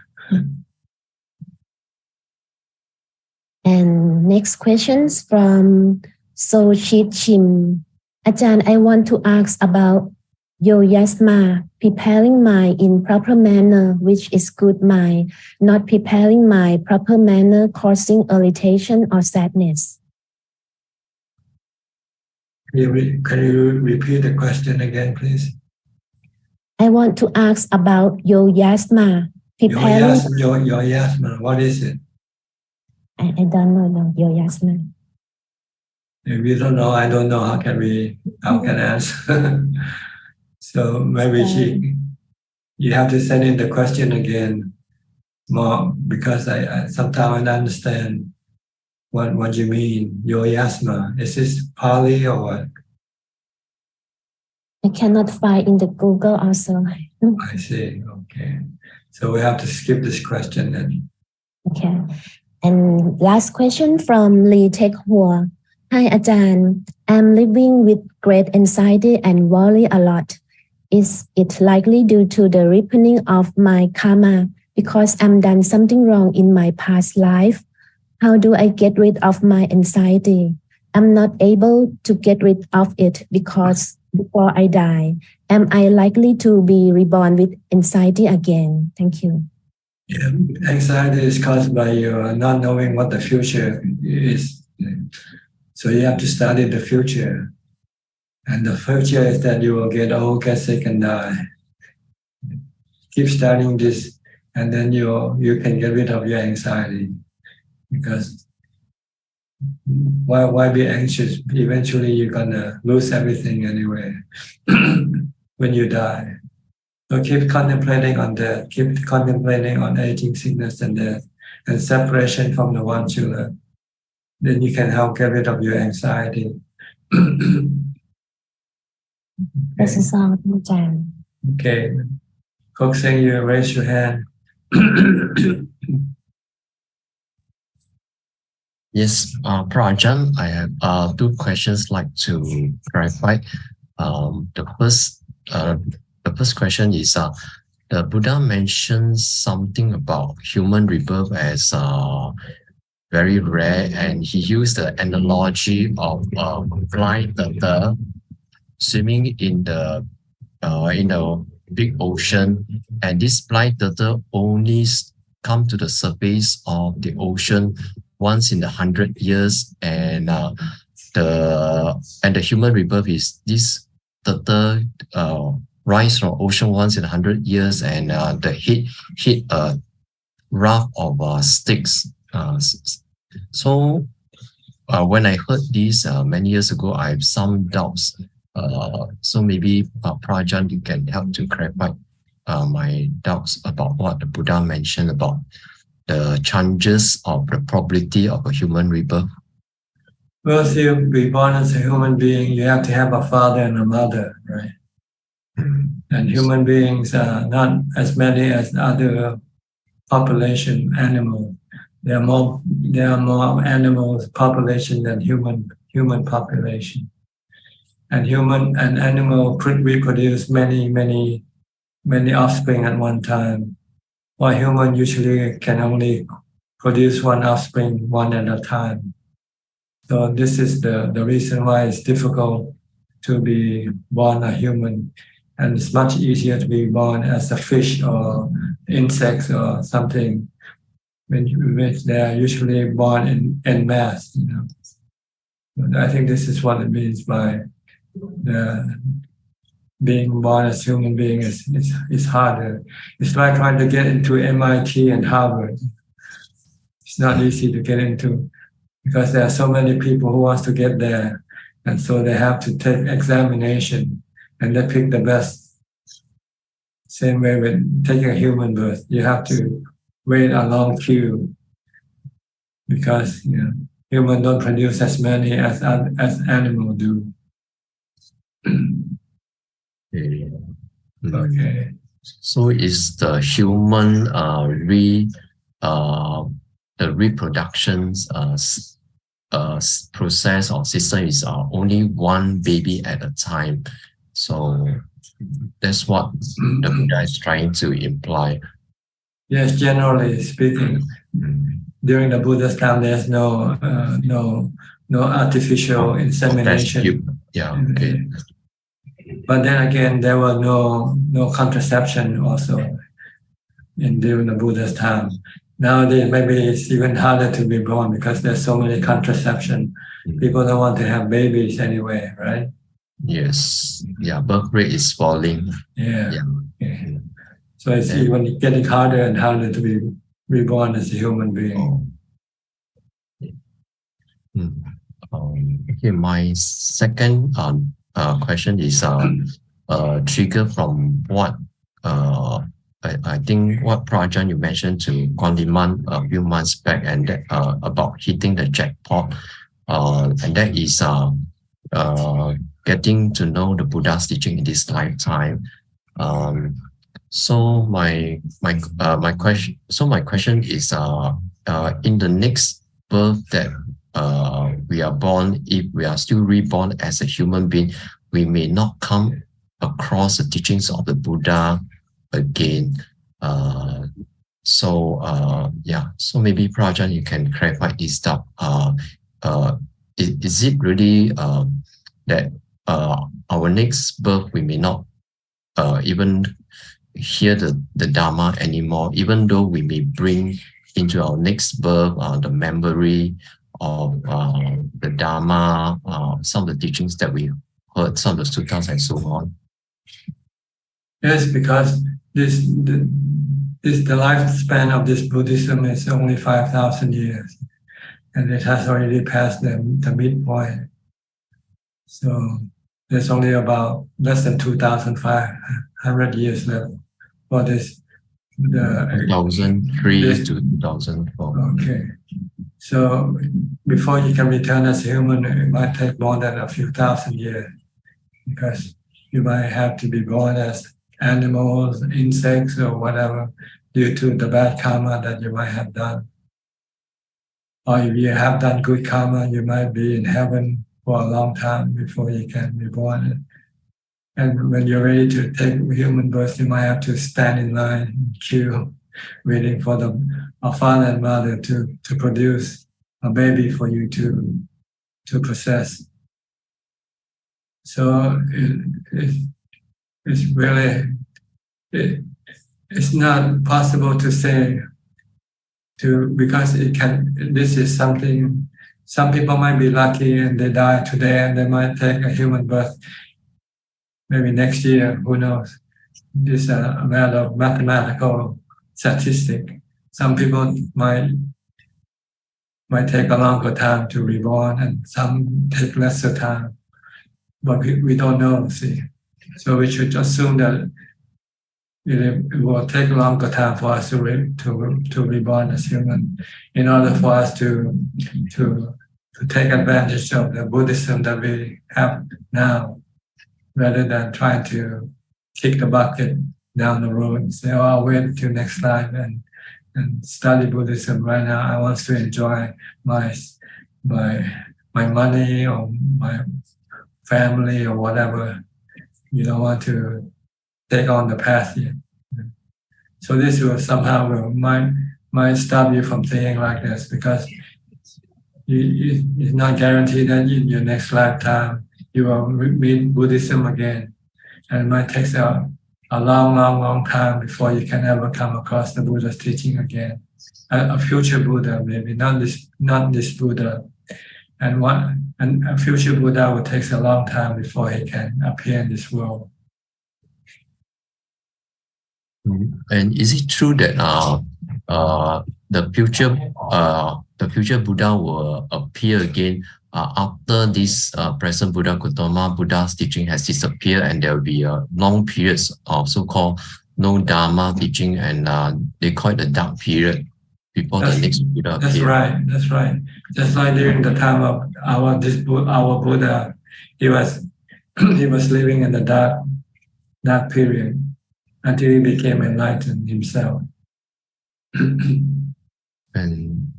And next questions from Sochit Chim. Ajaan, I want to ask about yoyasma, preparing mind in proper manner, which is good mind, not preparing mind proper manner causing irritation or sadness. Can you repeat the question again, please? I want to ask about yoyasma, preparing. Yoyasma, what is it? I don't know yoyasma. If you don't know, I don't know how can answer. So maybe you have to send in the question again more, because I sometimes I don't understand what you mean. Yoyasma, is this Pali or what? I cannot find in the Google also. I see. Okay. So we have to skip this question then. Okay. And last question from Lee Tek Hua. Hi Ajaan, I'm living with great anxiety and worry a lot. Is it likely due to the ripening of my karma because I'm done something wrong in my past life? How do I get rid of my anxiety? I'm not able to get rid of it because before I die, am I likely to be reborn with anxiety again? Thank you. Yeah, anxiety is caused by your not knowing what the future is. So you have to study the future. And the future is that you will get old, get sick, and die. Keep studying this, and then you can get rid of your anxiety. Because why be anxious? Eventually, you're gonna lose everything anyway when you die. So keep contemplating on that. Keep contemplating on aging, sickness, and death, and separation from the ones you love. Then you can help get rid of your anxiety. This is all, Ajaan. Okay. Kokseng, you raise your hand. Yes, Ajaan, I have two questions like to clarify. The first question is the Buddha mentions something about human rebirth as very rare, and he used the analogy of blind turtle swimming in the big ocean, and this blind turtle only come to the surface of the ocean once in 100 years, and the human rebirth is this turtle rise from ocean once in 100 years, and the hit a raft of sticks. So when I heard this many years ago, I have some doubts. So maybe Ajaan, you can help to clarify my doubts about what the Buddha mentioned about the chances of the probability of a human rebirth. Well, to be born as a human being, you have to have a father and a mother, right? And human beings are not as many as other population animals. There are more animals population than human population. And human and animal reproduce many offspring at one time, while human usually can only produce one offspring one at a time. So this is the reason why it's difficult to be born a human, and it's much easier to be born as a fish or insects or something, which they are usually born in mass. You know, but I think this is what it means by the being born as human being is harder. It's like trying to get into MIT and Harvard. It's not easy to get into because there are so many people who wants to get there, and so they have to take examination and they pick the best. Same way with taking a human birth, you have to wait a long queue because humans don't produce as many as animals do. Okay. So is the human the reproduction process or system is only one baby at a time? So that's what the Buddha is trying to imply. Yes, generally speaking, during the Buddha's time, there's no artificial insemination. Yeah. Okay. But then again, there was no contraception also during the Buddha's time. Nowadays, maybe it's even harder to be born because there's so many contraception. People don't want to have babies anyway, right? Yes. Yeah, birth rate is falling. Yeah. So it's even getting harder and harder to be reborn as a human being. Okay, my second question is trigger from what I think what Prajan you mentioned to Kwandiman a few months back, and that, about hitting the jackpot, and that is getting to know the Buddha's teaching in this lifetime. So my question is in the next birth that we are born, if we are still reborn as a human being, we may not come across the teachings of the Buddha again. So maybe Prajan, you can clarify this stuff. Is it really that our next birth we may not even hear the Dharma anymore, even though we may bring into our next birth the memory of the Dharma, some of the teachings that we heard, some of the suttas and so on? Yes, because the lifespan of this Buddhism is only 5,000 years, and it has already passed the midpoint. So there's only about less than 2,500 years left for this. 2003 to 2004. Okay. So before you can return as a human, it might take more than a few thousand years, because you might have to be born as animals, insects, or whatever, due to the bad karma that you might have done. Or if you have done good karma, you might be in heaven for a long time before you can be born. And when you're ready to take human birth, you might have to stand in line, queue, waiting for a father and mother to produce a baby for you to possess. So it's really, it's not possible to say because this is something, some people might be lucky and they die today and they might take a human birth maybe next year, who knows? This is a matter of mathematical statistic. Some people might take a longer time to reborn, and some take lesser time. But we don't know, see. So we should assume that it will take a longer time for us to reborn as human, in order for us to take advantage of the Buddhism that we have now, rather than trying to kick the bucket down the road and say, "Oh, I'll wait until next life and study Buddhism. Right now, I want to enjoy my money or my family or whatever." You don't want to take on the path yet. So this will somehow might stop you from thinking like this, because it's not guaranteed that in your next lifetime you will meet Buddhism again. And it might take a long time before you can ever come across the Buddha's teaching again. A future Buddha, maybe not this Buddha. And a future Buddha will take a long time before he can appear in this world. And is it true that the future Buddha will appear again after this present Buddha Gautama Buddha's teaching has disappeared, and there will be long periods of so-called no Dharma teaching, and they call it the dark period before the next Buddha appears? That's right. Just like during the time of our Buddha, he was living in the dark period until he became enlightened himself. And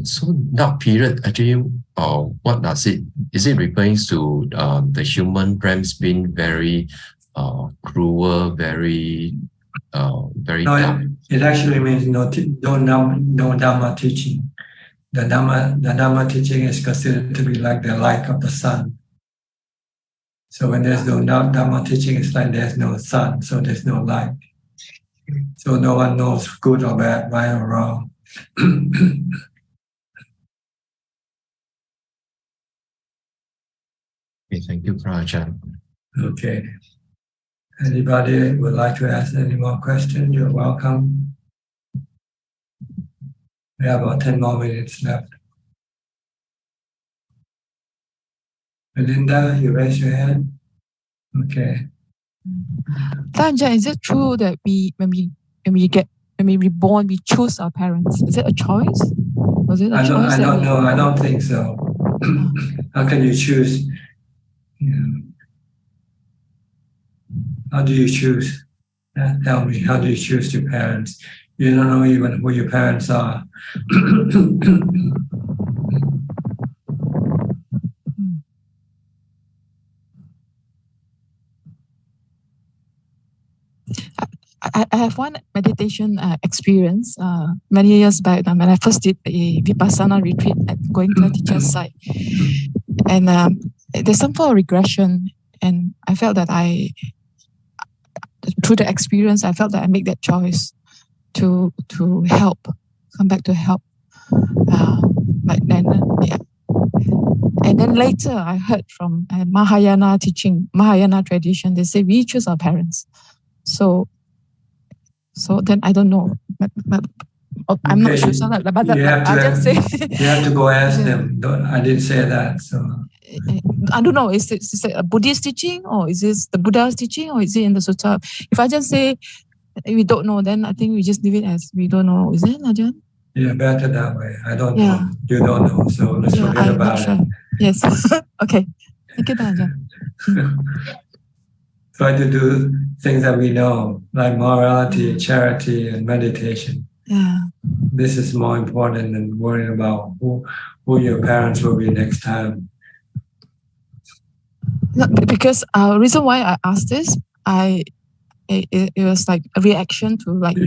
so dark period actually, what does it? Is it referring to the human realms being very cruel, very dark? It actually means no Dhamma teaching. The Dhamma teaching is considered to be like the light of the sun. So when there's no Dhamma teaching, it's like there's no sun, so there's no light. So no one knows good or bad, right or wrong. Okay, thank you, Ajaan. Okay. Anybody would like to ask any more questions? You're welcome. We have about 10 more minutes left. Melinda, you raise your hand. Okay. Ajaan, is it true that when we reborn, we choose our parents? Is it a choice? Was it a choice? I don't know. I don't think so. How can you choose? How do you choose? Tell me, how do you choose your parents? You don't know even who your parents are. I have one meditation experience many years back when I first did a Vipassana retreat at Goenka teacher's site. And there's some form of regression, and I felt that through the experience, I felt that I make that choice to help, come back to help. And then later I heard from Mahayana teaching, Mahayana tradition, they say we choose our parents. So then I don't know. I'm not sure. But you have to go ask them. I didn't say that. So I don't know. Is it a Buddhist teaching, or is this the Buddha's teaching, or is it in the Sutta? If I just say we don't know, then I think we just leave it as we don't know. Is it, Ajaan? Yeah, better that way. I don't know. You don't know. So let's forget about it. Yes. Okay. Thank you, Ajaan. Try to do things that we know, like morality, charity, and meditation. Yeah. This is more important than worrying about who your parents will be next time. No, because reason why I asked this, it was like a reaction to like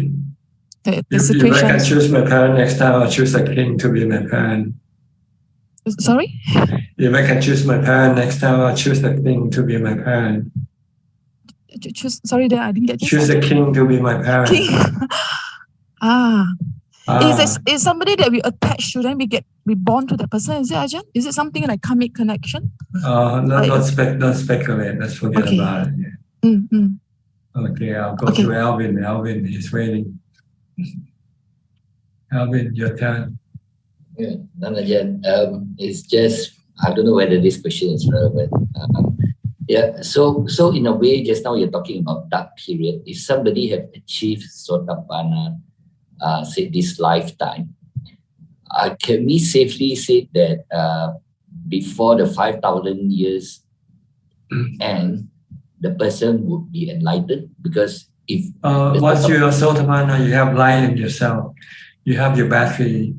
the situation. If I can choose my parent next time, I'll choose a king to be my parent. Sorry? If I can choose my parent next time, I'll choose a king to be my parent. Sorry, I didn't get you. Choose a king to be my parent. King. Is somebody that we attach to, then we born to that person? Is it, Ajaan? Is it something like karmic connection? Don't speculate. Let's forget about it. Okay, I'll go to Alvin. Alvin is waiting. Alvin, your turn. Yeah, Ajaan. It's just, I don't know whether this question is relevant. Yeah, so in a way, just now you're talking about dark period. If somebody have achieved Sotapanna, say this lifetime, can we safely say that before the 5,000 years end, the person would be enlightened? Because if once you are Sotapanna, you have light in yourself. You have your battery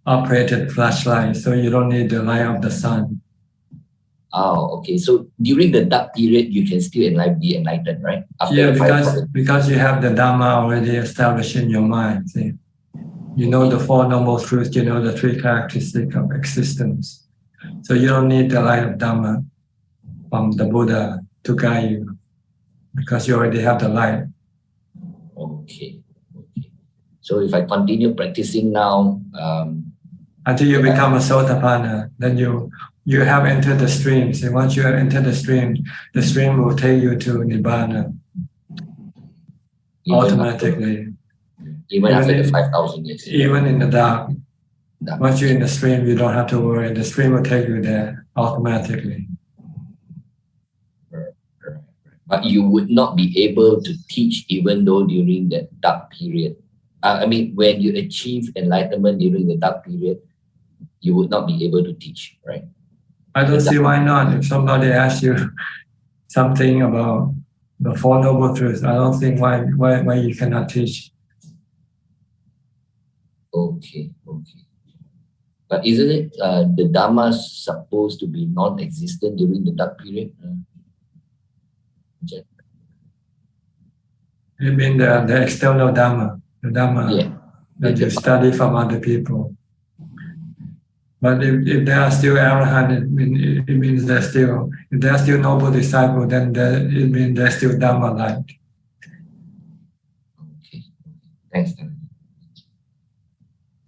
operated flashlight, so you don't need the light of the sun. Oh, okay. So during the dark period, you can still be enlightened, right? After because you have the Dhamma already established in your mind. See? You know the Four Noble Truths, you know the three characteristics of existence. So you don't need the light of Dhamma. from the Buddha to guide you, because you already have the light. Okay. So if I continue practicing now, until you become a Sotapanna, then you have entered the stream. So once you have entered the stream will take you to Nibbana automatically. Even after the 5,000 years. Even in the dark. Once you're in the stream, you don't have to worry. The stream will take you there automatically. But you would not be able to teach even though during that dark period. I mean, when you achieve enlightenment during the dark period, you would not be able to teach, right? I don't see why not. If somebody asks you something about the Four Noble Truths, I don't think why you cannot teach. Okay. But isn't it the Dhamma supposed to be non-existent during the dark period? You mean the external Dhamma, the Dhamma that you study from other people. But if there are still arahant, it means if there are still noble disciples, then it means there's still Dhamma light. Okay. Thanks.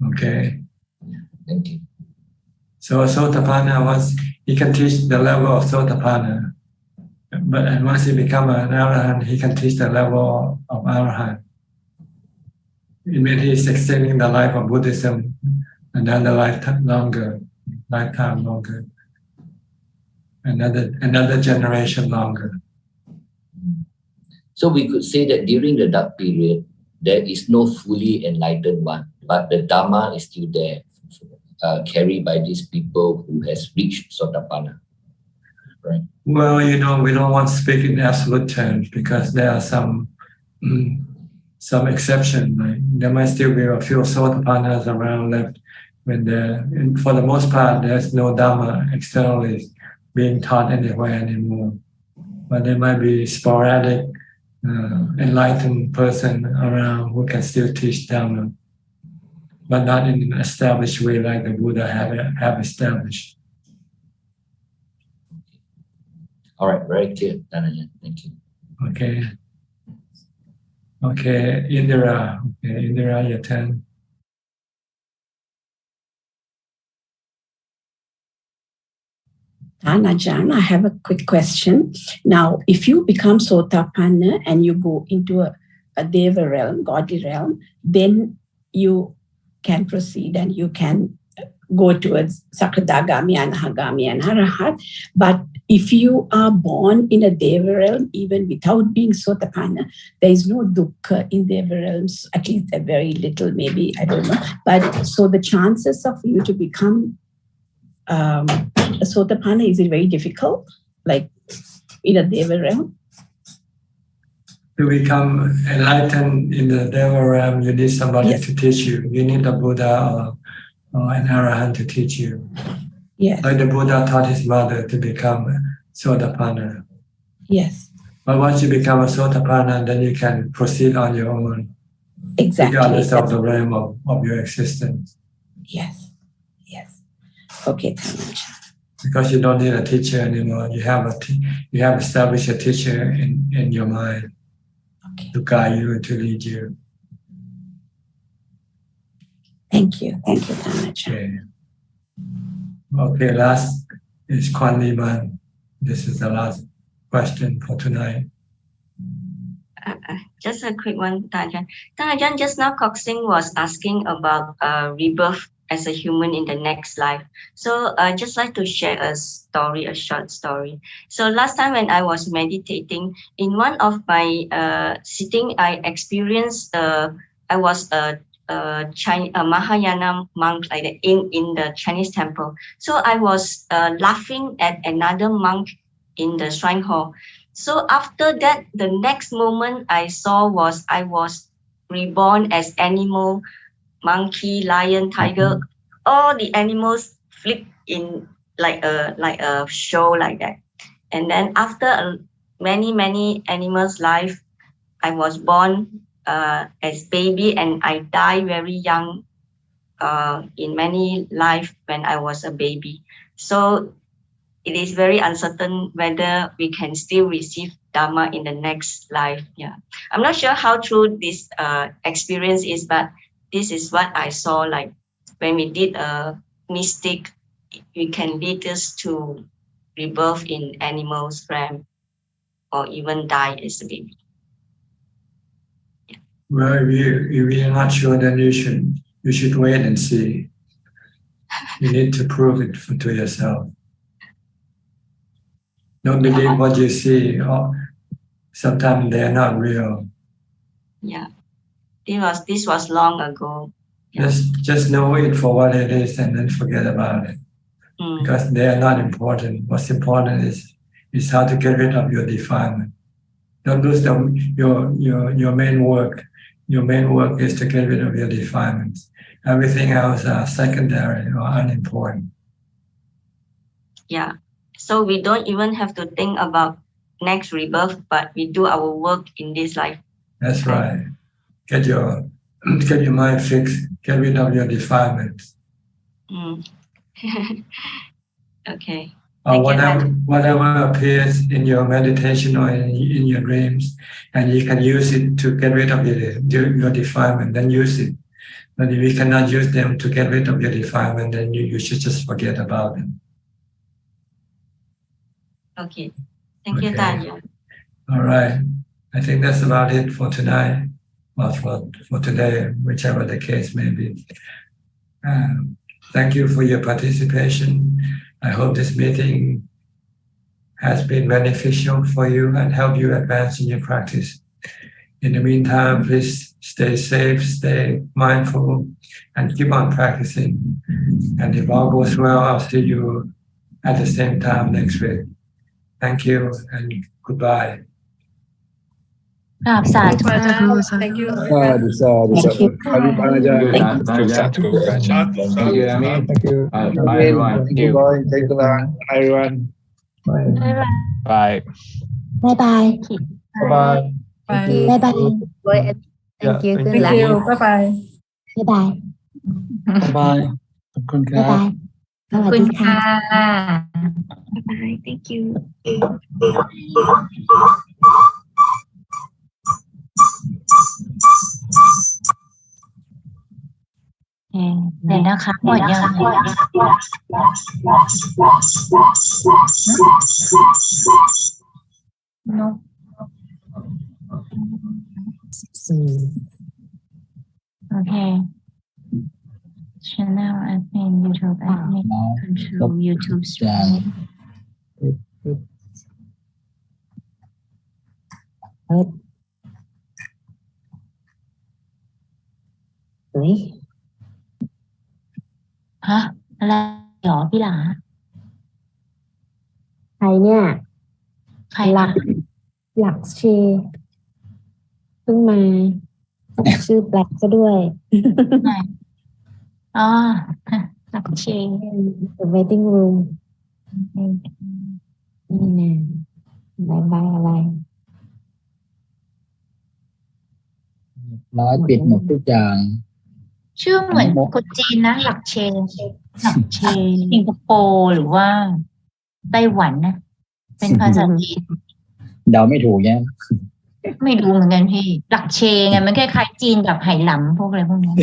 Okay. Thank you. So Sotapanna, he can teach the level of Sotapanna. And once he becomes an arahant, he can teach the level of arahant. It means he's extending the life of Buddhism another lifetime longer, another generation longer. So we could say that during the dark period, there is no fully enlightened one, but the Dhamma is still there, carried by these people who has reached Sotapanna. Right. Well, we don't want to speak in absolute terms because there are some exceptions. Right? There might still be a few Sotapannas around left. For the most part, there's no Dhamma externally being taught anywhere anymore. But there might be sporadic enlightened person around who can still teach Dhamma, but not in an established way like the Buddha have established. All right, very clear, Dhanajan. Thank you. Okay, Indira. Okay, Indira, your turn. Ajaan, I have a quick question. Now, if you become Sotapanna and you go into a Deva realm, godly realm, then you can proceed and you can go towards Sakadagami, Anahagami, and Arahat. But if you are born in a Deva realm, even without being Sotapanna, there is no dukkha in Deva realms, at least a very little, maybe, I don't know. But so the chances of you to become a Sotapanna, is it very difficult, like in a Deva realm? To become enlightened in the Deva realm, you need somebody to teach you. You need a Buddha or an arahant to teach you. Yes. Like the Buddha taught his mother to become Sotapanna. Yes. But once you become a Sotapanna, then you can proceed on your own. Exactly. Regardless of the realm of your existence. Yes. Okay. Because you don't need a teacher anymore. You have established a teacher in your mind to guide you and to lead you. Thank you. Thank you, Dhanajan. Okay, last is Kwan Liman. This is the last question for tonight. Just a quick one, Dhanajan. Dhanajan, just now Coxing was asking about rebirth as a human in the next life. So I just like to share a short story. So last time when I was meditating, in one of my sitting, I experienced, I was a Mahayana monk like that in the Chinese temple. So I was laughing at another monk in the shrine hall. So after that, the next moment I saw was I was reborn as animal, monkey, lion, tiger, all the animals flip in like a show like that. And then after many animals' life, I was born as baby and I died very young in many life when I was a baby. So it is very uncertain whether we can still receive Dharma in the next life. Yeah, I'm not sure how true this experience is, but this is what I saw. Like when we did a mystic, we can lead us to rebirth in animals, frame, or even die as a baby. Well, if we are not sure, then you should wait and see. You need to prove it to yourself. Don't believe what you see. Sometimes they are not real. Yeah, this was long ago. Yeah. Just know it for what it is, and then forget about it. Because they are not important. What's important is how to get rid of your defilement. Don't lose your main work. Your main work is to get rid of your defilements. Everything else are secondary or unimportant. Yeah. So we don't even have to think about next rebirth, but we do our work in this life. That's right. Get your mind fixed. Get rid of your defilements. Okay. Whatever appears in your meditation or in your dreams, and you can use it to get rid of your defilement, then use it. But if you cannot use them to get rid of your defilement, then you should just forget about them. Okay. Thank you, Tanya. All right. I think that's about it for tonight, or for today, whichever the case may be. Thank you for your participation. I hope this meeting has been beneficial for you and help you advance in your practice. In the meantime, please stay safe, stay mindful, and keep on practicing. And if all goes well, I'll see you at the same time next week. Thank you and goodbye. Thank you. Thank you. Thank you, Ami. Thank you. Bye, everyone. Thank you. Thank you, everyone. Bye. Bye-bye. Bye-bye. Bye-bye. Thank you. Thank you. Bye-bye. Bye-bye. Bye-bye. ขอบคุณครับ สวัสดีค่ะ Bye. Thank you. เดี๋ยวนะคะหมดยังนกโอเค Channel admin YouTube admin control YouTube stream เฮ้ย ฮะอะไรหรอพี่หลา ใครเนี่ย ใคร หลักเชเพิ่งมาชื่อแปลกซะด้วย อ๋อหลักเช The waiting room นี่แน่บายอะไร ร้อยปิดหมดทุกอย่าง ชื่อเหมือนคนจีนนะหลักเชสิงคโปร์หรือว่าไต้หวันนะเป็นภาษาจีน เดาไม่ถูกเนี่ย ไม่รู้เหมือนกันพี่หลักเชไงมันคล้ายๆจีนกับไหหลำพวกอะไรพวกนี้